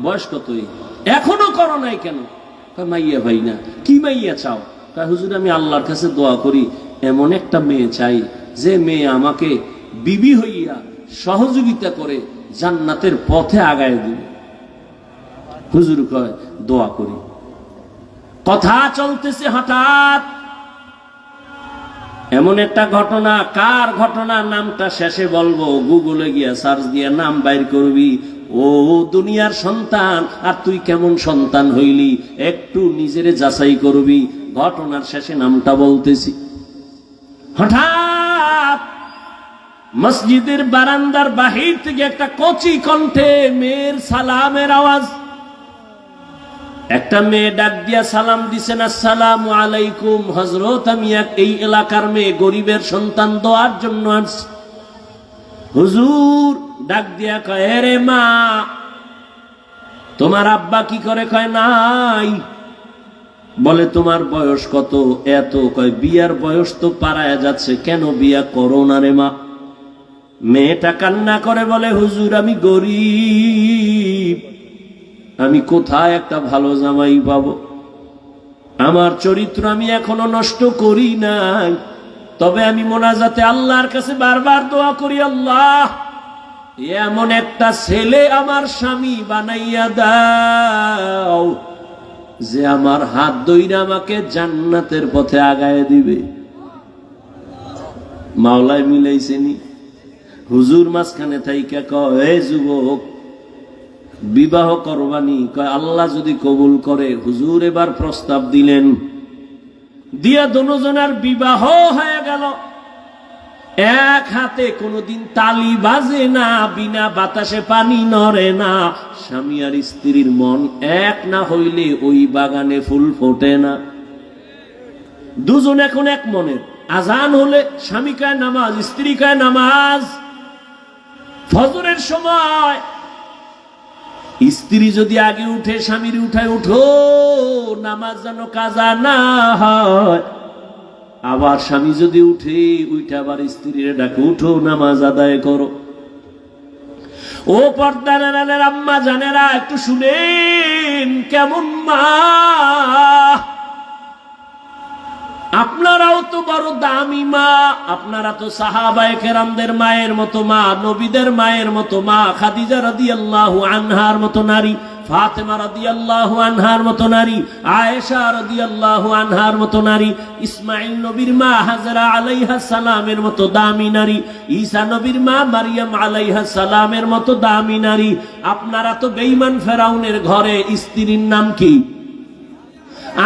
বয়স কতই? এখনো করো নাই কেন? কয় মাইয়া ভাই না। কি মাইয়া চাও? কয় হুজুর আমি আল্লাহর কাছে দোয়া করি, এমন একটা মেয়ে চাই যে মেয়ে আমাকে বিবি হইয়া সহযোগিতা করে জান্নাতের পথে আগায় দিবে। হুজুর কয় দোয়া করি। কথা চলতেছে, হঠাৎ এমন একটা ঘটনা। কার ঘটনা? নামটা শেষে বলবো, গুগলে গিয়া সার্চ দিয়ে নাম বাইর করবি। ও দুনিয়ার সন্তান, আর তুই কেমন সন্তান হইলি একটু নিজেরে যাচাই করবি। ঘটনার শেষে নামটা বলতেছি। হঠাৎ মসজিদের বারান্দার বাহির থেকে একটা কচি কণ্ঠে মেয়ের সালামের আওয়াজ। একটা মেয়ে ডাক দিয়া সালাম দিছেন, আসসালামু আলাইকুম হযরত, আমি এই এলাকার মেয়ে, গরিবের সন্তান, দোয়ার জন্য আসছি। হুজুর ডাক দিয়া কয় রে মা, তোমার আব্বা কি করে? কয় নাই। বলে তোমার বয়স কত? এত। কয় বিয়ার বয়স তো পারায় যাচ্ছে, কেন বিয়া করো না রে মা? মেয়েটা কান্না করে বলে হুজুর আমি গরিব, আমি কোথায় একটা ভালো জামাই পাবো? আমার চরিত্র আমি এখনো নষ্ট করি নাই, তবে আমি মোনাজাতে আল্লাহর কাছে বারবার দোয়া করি, আল্লাহ এমন একটা ছেলে আমার স্বামী বানাইয়া দাও যে আমার হাত ধইরা আমাকে জান্নাতের পথে আগায় দিবে। মাওলায় মিলাইছেনি। হুজুর মাঝখানে থাইকা কয় এই যুবক বিবাহ করবানি? কয় আল্লাহ যদি কবুল করে। হুজুর এবার প্রস্তাব দিলেন, দিয়া দুজনের বিবাহ হয়ে গেল। এক হাতে কোনোদিন তালি বাজে না, বিনা বাতাসে পানি নড়ে না। স্বামী আর স্ত্রীর মন এক না হইলে ওই বাগানে ফুল ফোটে না। দুজন এখন এক মনের। আজান হলে স্বামী কয় নামাজ, স্ত্রী কয় নামাজ। ফজরের সময় স্ত্রী যদি আগে উঠে, স্বামীর উঠায় উঠো, নামাজ যেন কাজা না হয়। আবার স্বামী যদি উঠে, উঠে আবার স্ত্রীর ডাকে উঠো, নামাজ আদায় করো। ও পর্দার আড়ালের আম্মা জানেরা, একটু শুনেন কেমন মা। আপনারাও তো বড় দামি মা। আপনারা তো সাহাবায়ে কেরামদের মায়ের মতো মা, নবীদের মায়ের মতো মা, খাদিজা রাদিয়াল্লাহু আনহার মতো নারী, ফাতেমা রাদিয়াল্লাহু আনহার মতো নারী, আয়েশা রাদিয়াল্লাহু আনহার মতো নারী, ইসমাইল নবীর মা হাজরা আলাইহা সালামের মতো দামি নারী, ঈসা নবীর মা মারিয়াম আলাইহা সালামের মতো দামি নারী। আপনারা তো বেঈমান ফেরাউনের ঘরে স্ত্রীর নাম কি?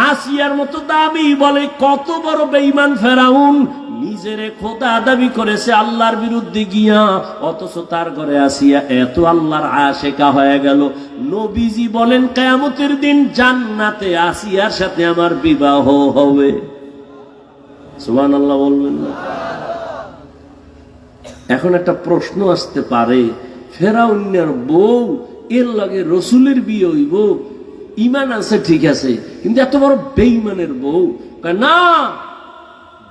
আসিয়ার মতো দামি। বলে কত বড় বেঈমান ফেরাউন, নিজেরে খোদা দাবি করেছে আল্লাহর বিরুদ্ধে গিয়া, অথচ তার ঘরে আসিয়া এত আল্লাহর আশেকা হয়ে গেল। নবীজি বলেন কিয়ামতের দিন জান্নাতে আসিয়ার সাথে আমার বিবাহ হবে। সুবহানাল্লাহ বলবেন না? এখন একটা প্রশ্ন আসতে পারে, ফেরাউনের বউ এর লাগে রসুলের বিয়ে হইব? ইমান আছে ঠিক আছে, কিন্তু এত বড় বেঈমানের বউ? না,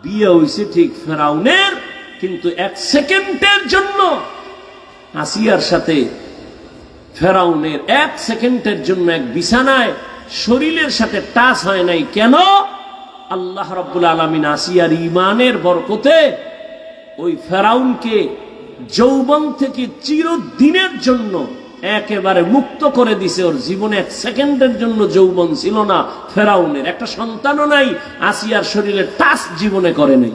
বিয়ে হইছে ঠিক ফেরাউনের, কিন্তু এক সেকেন্ডের জন্য আসিয়ার সাথে ফেরাউনের এক সেকেন্ডের জন্য এক বিছানায় শরীরের সাথে টাচ হয় নাই। কেন? আল্লাহ রাব্বুল আলামিন আসিয়ার ইমানের বরকতে ওই ফেরাউনকে যৌবন থেকে চিরদিনের জন্য একেবারে মুক্ত করে দিছে। ওর জীবনে এক সেকেন্ডের জন্য যৌবন ছিল না ফেরাউনের, একটা সন্তানও নাই, আসিয়ার শরীরে টাচ জীবনে করে নাই।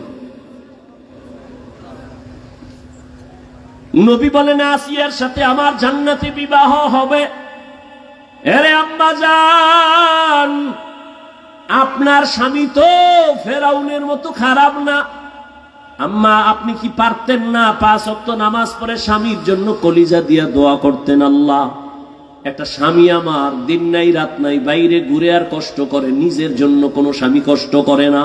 নবী বলেন আসিয়ার সাথে আমার জান্নাতে বিবাহ হবে। এরে আম্মা জান, আপনার স্বামী তো ফেরাউনের মতো খারাপ না। আম্মা, আপনি কি পারতেন না 5 ওয়াক্ত নামাজ পড়ে স্বামীর জন্য কলিজা দিয়া দোয়া করতেন? আল্লাহ, একটা স্বামী আমার দিন নাই রাত নাই বাইরে ঘুরে আর কষ্ট করে, নিজের জন্য কোনো স্বামী কষ্ট করে না।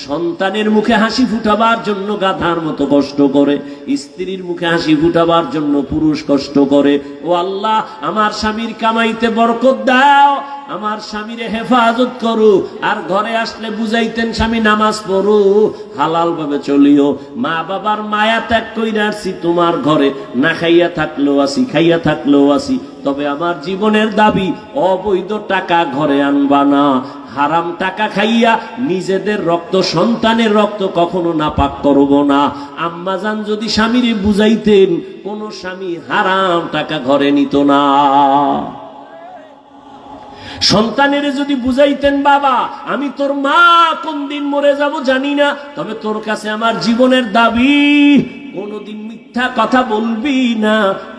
সন্তানের মুখে হাসি ফুটাবার জন্য গাধার মতো কষ্ট করে, স্ত্রীর মুখে হাসি ফুটাবার জন্য পুরুষ কষ্ট করে। ও আল্লাহ, আমার স্বামীর কামাইতে বরকত দাও, আমার স্বামীরে হেফাজত করো। আর ঘরে আসলে বুঝাইতেন স্বামী নামাজ পড়ো, হালাল ভাবে চলিও। মা বাবার মায়া ত্যাগ কইরা আসছি তোমার ঘরে, না খাইয়া থাকলেও আসি, খাইয়া থাকলেও আসি, তবে আমার জীবনের দাবি অবৈধ টাকা ঘরে আনবা না। হারাম টাকা খাইয়া নিজেদের রক্ত, সন্তানের রক্ত কখনো নাপাক করব না। আম্মাজান যদি স্বামীরে বুঝাইতেন, কোন স্বামী হারাম টাকা ঘরে নিত না। সন্তানের যদি বুঝাইতেন, বাবা আমি তোর মা, কোন দিন মরে যাব জানি না, তবে তোর কাছে আমার জীবনের দাবি কোনদিন মিথ্যা কথা বলবি না,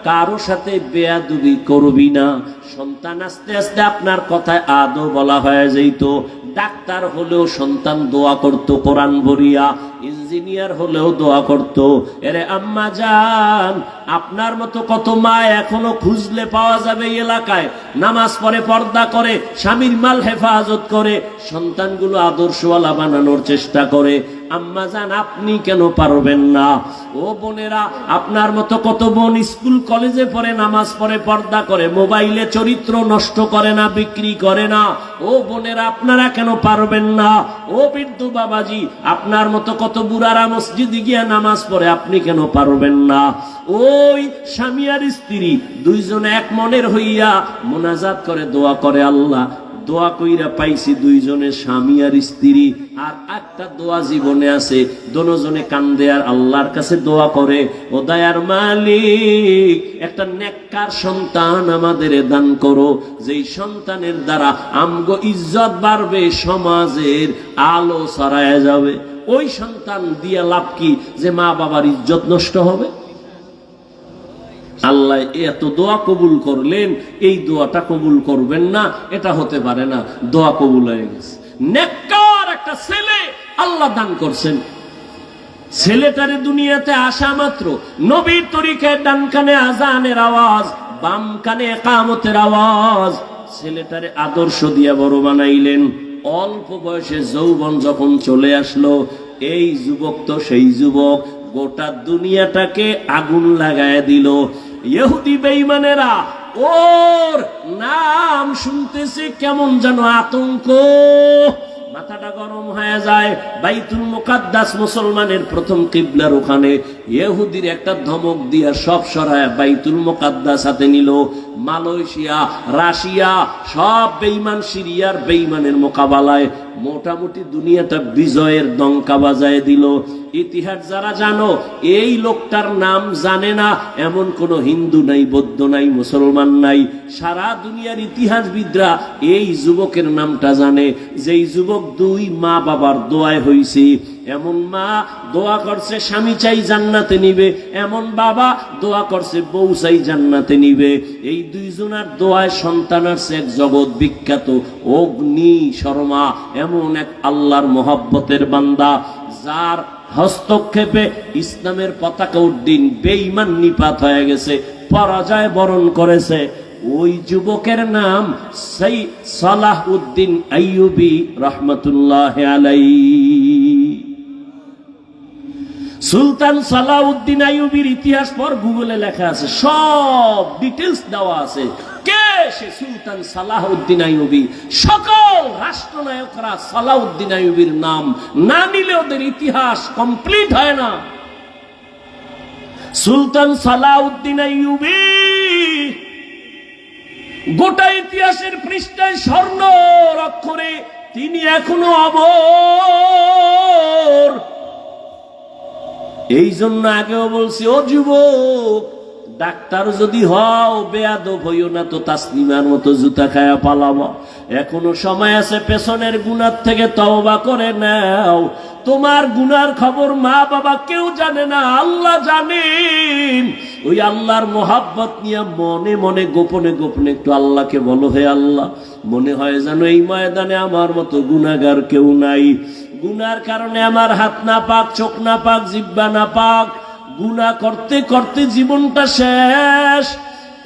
কারো সাথে বেয়াদবি করবি না। সন্তান আস্তে আস্তে আপনার কথায় আদৌ বলা হয়ে যাইত। ডাক্তার হলেও সন্তান দোয়া করত কোরআন ভরিয়া, ইঞ্জিনিয়ার হলেও দোয়া করত। এরে আম্মা জান, আপনার মতো কত মা এখনো খুঁজলে পাওয়া যাবে এলাকায়, নামাজ পড়ে, পর্দা করে, স্বামীর মাল হেফাজত করে, সন্তানগুলো আদর্শওয়ালা বানানোর চেষ্টা করে। আম্মা জান, আপনি কেন পারবেন না? ও বোনেরা, আপনার মতো কত বোন স্কুল কলেজে পড়ে, নামাজ পড়ে, পর্দা করে, মোবাইলে চরিত্র নষ্ট করে না, বিক্রি করে না। ও বোনেরা, আপনারা কেন পারবেন না? ও বৃদ্ধ বাবাজি, আপনার মতো কত বুড়ারা মসজিদে গিয়া নামাজ পড়ে, আপনি কেন পারবেন না? ওই স্বামী আর স্ত্রী দুইজনে এক মনের হইয়া মোনাজাত করে, দোয়া করে, আল্লাহ দোয়া কইরা পাইছি দুইজনে স্বামী আর স্ত্রী। আর একটা দোয়া জীবনে আছে, দোনোজনে কান্দে আর আল্লাহর কাছে দোয়া করে, ও দয়ার মালিক, একটা নেককার সন্তান আমাদের দান করো, যেই সন্তানের দ্বারা আমগো ইজ্জত বাড়বে, সমাজের আলো ছড়ায় যাবে। ওই সন্তান দিয়া লাভ কি যে মা বাবার ইজ্জত নষ্ট হবে? আল্লাহ এত দোয়া কবুল করলেন, এই দোয়াটা কবুল করবেন না, এটা হতে পারে না। দোয়া কবুল হয়ে গেছে। নেককার একটা ছেলে আল্লাহ দান করছেন। ছেলেটারে দুনিয়াতে আসা মাত্র নবীর তরিকায় ডান কানে আজানের আওয়াজ, বাম কানে ইকামতের আওয়াজ। ছেলেটারে আদর্শ দিয়া বড় বানাইলেন। অল্প বয়সে যৌবন যখন চলে আসলো, এই যুবক তো সেই যুবক, গোটা দুনিয়াটাকে আগুন লাগায় দিল। ইহুদি বেঈমানেরা ওর নাম শুনতেছে কেমন যেন আতঙ্ক, মাথাটা গরম হয়ে যায়। বাইতুল মুকাদ্দাস মুসলমানের প্রথম কিবলার ওখানে ইহুদির একটা ধমক দিয়া সব সরায় বাইতুল মুকাদ্দাস হাতে নিল। মালয়েশিয়া, রাশিয়া সব বেঈমান, সিরিয়ার বেঈমানের মোকাবেলায় মোটামুটি দুনিয়াটা বিজয়ের ডঙ্কা বাজায় দিল। ইতিহাস যারা জানো, এই লোকটার নাম জানে না এমন কোন হিন্দু নাই, বৌদ্ধ নাই, মুসলমান নাই। সারা দুনিয়ার ইতিহাসবিদরা এই যুবকের নামটা জানে, যেই যুবক দুই মা বাবার দোয়ায় হইছে। এমন মা দোয়া করছে স্বামী চাই জান্নাতে নিবে, এমন বাবা দোয়া করছে বউ চাই জান্নাতে নিবে। এই দুইজনের দোয়ায় সন্তান আসছে এক জগৎ বিখ্যাত অগ্নি শর্মা, এমন এক আল্লাহর মহব্বতের বান্দা, যার হস্তক্ষেপে ইসলামের পতাকা উড্ডীন বেঈমান নিপাত হয়ে গেছে, পরাজয় বরণ করেছে। ওই যুবকের নাম সালাহউদ্দিন আইয়ুবী রাহমাতুল্লাহ আলাইহি। সুলতান সালাহউদ্দিন আইয়ুবীর ইতিহাস পর গুগলে লেখা আছে, সব ডিটেলস দেওয়া আছে। কে সে সুলতান সালাহউদ্দিন আইয়ুবী? সকল রাষ্ট্রনায়করা সালাহউদ্দিন আইয়ুবীর নাম না নিলে ওদের ইতিহাস কমপ্লিট হয় না। সুলতান সালাহউদ্দিন আইয়ুবী গোটা ইতিহাসের পৃষ্ঠায় স্বর্ণ অক্ষরে তিনি এখনো অমর। এই জন্য আগেও বলছি, ও যুবক, ডাক্তার যদি হও বেয়াদব হইও না তো তাসলিমার মতো জুতা খায়া পালাবা। এখনো সময় আছে, পেছনের গুনার থেকে তওবা করে নাও। তোমার গুনার খবর মা বাবা কেউ জানে না, আল্লাহ জানেন। ওই আল্লাহর মোহাব্বত নিয়ে মনে মনে গোপনে গোপনে একটু আল্লাহকে বলো, হে আল্লাহ, মনে হয় যেন এই ময়দানে আমার মতো গুনাহগার কেউ নাই। গুনার কারণে আমার হাত না পাক, চোখ না পাক, জিহ্বা না পাক। গুনাহ করতে করতে জীবনটা শেষ।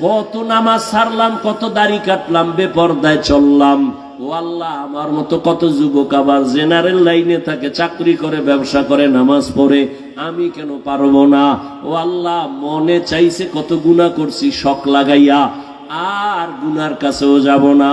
কত নামাজ ছাড়লাম, কত দাড়ি কাটলাম, বেপরদায় চললাম। ও আল্লাহ, আমার মতো কত যুবক আবার জেনারেল লাইনে থাকে, চাকরি করে, ব্যবসা করে, নামাজ পড়ে, আমি কেন পারবো না? ও আল্লাহ, মনে চাইছে কত গুনাহ করছি শখ লাগাইয়া, আর গুনার কাছেও যাব না।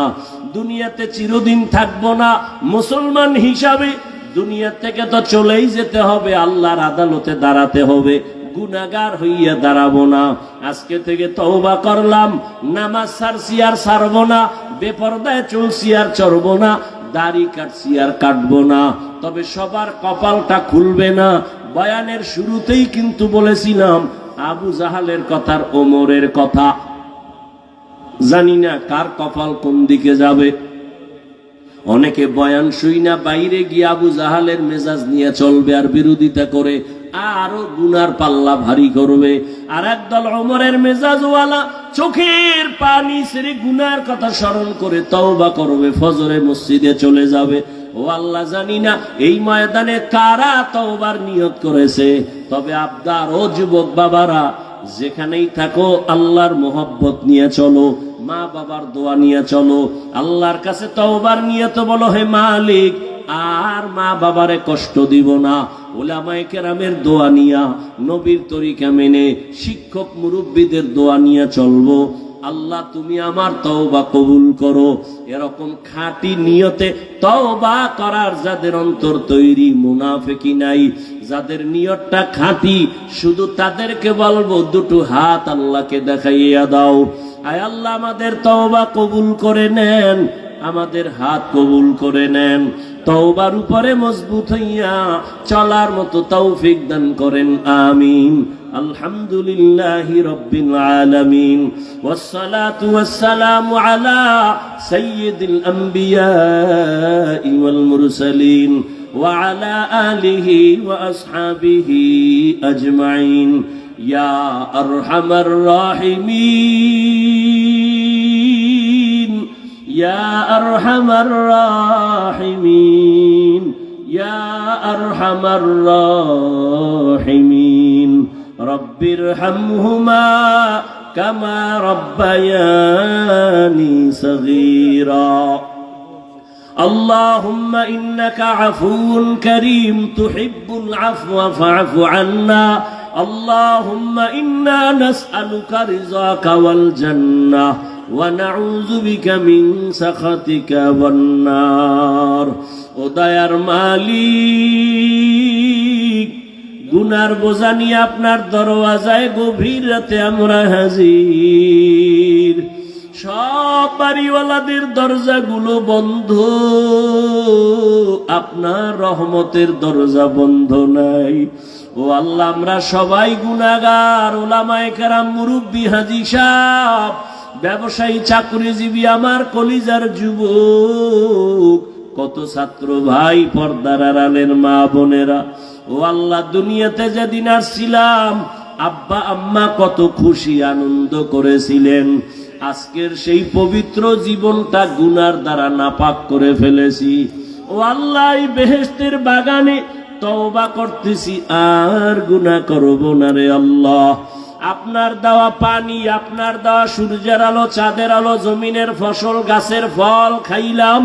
দুনিয়াতে চিরদিন থাকবো না মুসলমান হিসাবে, দুনিয়া থেকে তো চলেই যেতে হবে, আল্লাহর আদালতে দাঁড়াতে হবে। গুনাহগার হইয়া দাঁড়াবো না। আজকে থেকে তওবা করলাম, নামাজ ছাড়ছি আর ছাড়বো না, বেপরদায় চলছি আর চলবো না, দাড়ি কাটছি আর কাটবো না। তবে সবার কপালটা খুলবে না। বয়ানের শুরুতেই কিন্তু বলেছিলাম আবু জাহালের কথার, ওমরের কথা। জানি না কার কপাল কোন দিকে যাবে। অনেকে বয়ান শুই না বাইরে গিয়ে আবু জাহালের মেজাজ নিয়ে চলবে আর বিরোধিতা করে, আরো গুনার পাল্লা ভারী করবে। আর একদল ওমরের মেজাজওয়ালা চোখের পানি ছেড়ে গুনার কথা স্মরণ করে তওবা করবে, ফজরে মসজিদে চলে যাবে। ও আল্লাহ, জানি না এই ময়দানে কারা তওবার নিয়ত করেছে। তবে আবদার, ও যুবক বাবারা, যেখানেই থাকো আল্লাহর মোহব্বত নিয়ে চলো, মা বাবার দোয়া নিয়ে চলো, আল্লাহর কাছে তওবার নিয়ত বলো, হে মালিক, আর মা বাবারে কষ্ট দিব না। উলামায়ে কেরামের দোয়া নিয়া, নবীর তরিকা মেনে, শিক্ষক মুরব্বীদের দোয়া নিয়ে চলবো। আল্লাহ, তুমি আমার তওবা কবুল করো। এরকম খাঁটি নিয়তে তওবা করার যাদের অন্তর তৈরি, মুনাফিকি নাই, যাদের নিয়তটা খাঁটি, শুধু তাদেরকে বলবো, দুটো হাত আল্লাহকে দেখাইয়া দাও। আয় আল্লাহ, আমাদের তওবা কবুল করে নেন, আমাদের হাত কবুল করে নেন। তওবার উপরে মজবুত হইয়া চলার মতো তৌফিক দান করেন, আমিন। আলহামদুলিল্লাহি রাব্বিল আলামিন, ওয়াসসালাতু ওয়াসসালামু আলা সাইয়্যিদিল আমবিয়াই ওয়াল মুরসালিন ওয়া আলা আলিহি ওয়া আসহাবিহি আজমাইন। ইয়া আরহামার রাহিমিন, ইয়া আরহামার রাহিমিন, ইয়া আরহামার রাহিমিন। রব্বিরহামহুমা কামা রব্বায়ানি সগীরা। اللهم إنك عفو كريم تحب العفو فاعف عنا. اللهم إنا نسألك رضاك والجنة ওয়া নাউযু বিকা মিন সাখাতিকা ওয়ান নার। ও দয়ার মালিক, গুনার বোঝা নিয়ে আপনার দরওয়াজায় গভীর রাতে আমরা হাজির। সব বাড়িওয়ালাদের দরজাগুলো বন্ধ, আপনার রহমতের দরজা বন্ধ নাই। ও আল্লাহ, আমরা সবাই গুনাহগার। ওলামায়ে কেরাম, মুরব্বী, হাজী সাহেব, ব্যবসায়ী, চাকরিজীবী, আমার কলিজার যুবক, কত ছাত্র ভাই, পর্দার আড়ালের মা বোনেরা, ও আল্লাহ, দুনিয়াতে যেদিন আসছিলাম আব্বা আম্মা কত খুশি আনন্দ করেছিলেন। আজকের সেই পবিত্র জীবনটা গুনার দ্বারা নাপাক করে ফেলেছি। ও আল্লাহ, এই বেহেশতের বাগানে তওবা করতেছি, আর গুনাহ করব না রে আল্লাহ। আপনার দেওয়া পানি, আপনার দেওয়া সূর্যের আলো, চাঁদের আলো, জমিনের ফসল, গাছের ফল খাইলাম,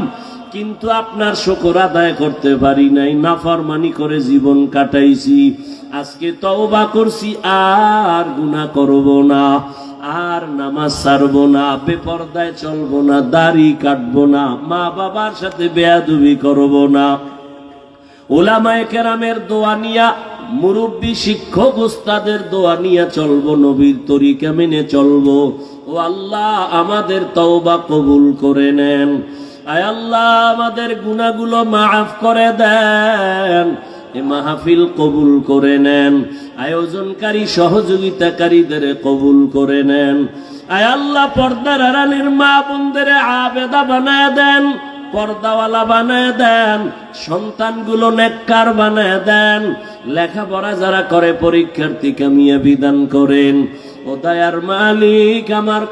কিন্তু আপনার শুকর আদায় করতে পারি নাই, নাফরমানি করে জীবন কাটাইছি। আজকে তওবা করছি, আর গুনাহ করব না, আর নামাজ ছাড়বো না, বেপরদায় চলবো না, দাড়ি কাটবো না, মা বাবার সাথে বেয়াদবি করব না। ওলামায়ে কেরামের দোয়া নিয়া, মুরব্বী, শিক্ষক, উস্তাদের দোয়া নিয়া চলবো, নবীর তরিকা মেনে চলবো। ও আল্লাহ, আমাদের তওবা কবুল করে নেন। আয় আল্লাহ, আমাদের গুনাহগুলো মাফ করে দেন। এ মাহফিল কবুল করে নেন। আয়োজনকারী, সহযোগিতাকারীদের কবুল করে নেন। আয় আল্লাহ, পর্দার আড়ালের মা বোনদের আবেদা বানায় দেন, পর্দাওয়ালা বানায় দেন, সন্তানগুলো নেককার বানায় দেন, লেখাপড়া যারা করে পরীক্ষার্থী কামিয়াবি দান করেন। ও দয়ার মালিক, আমার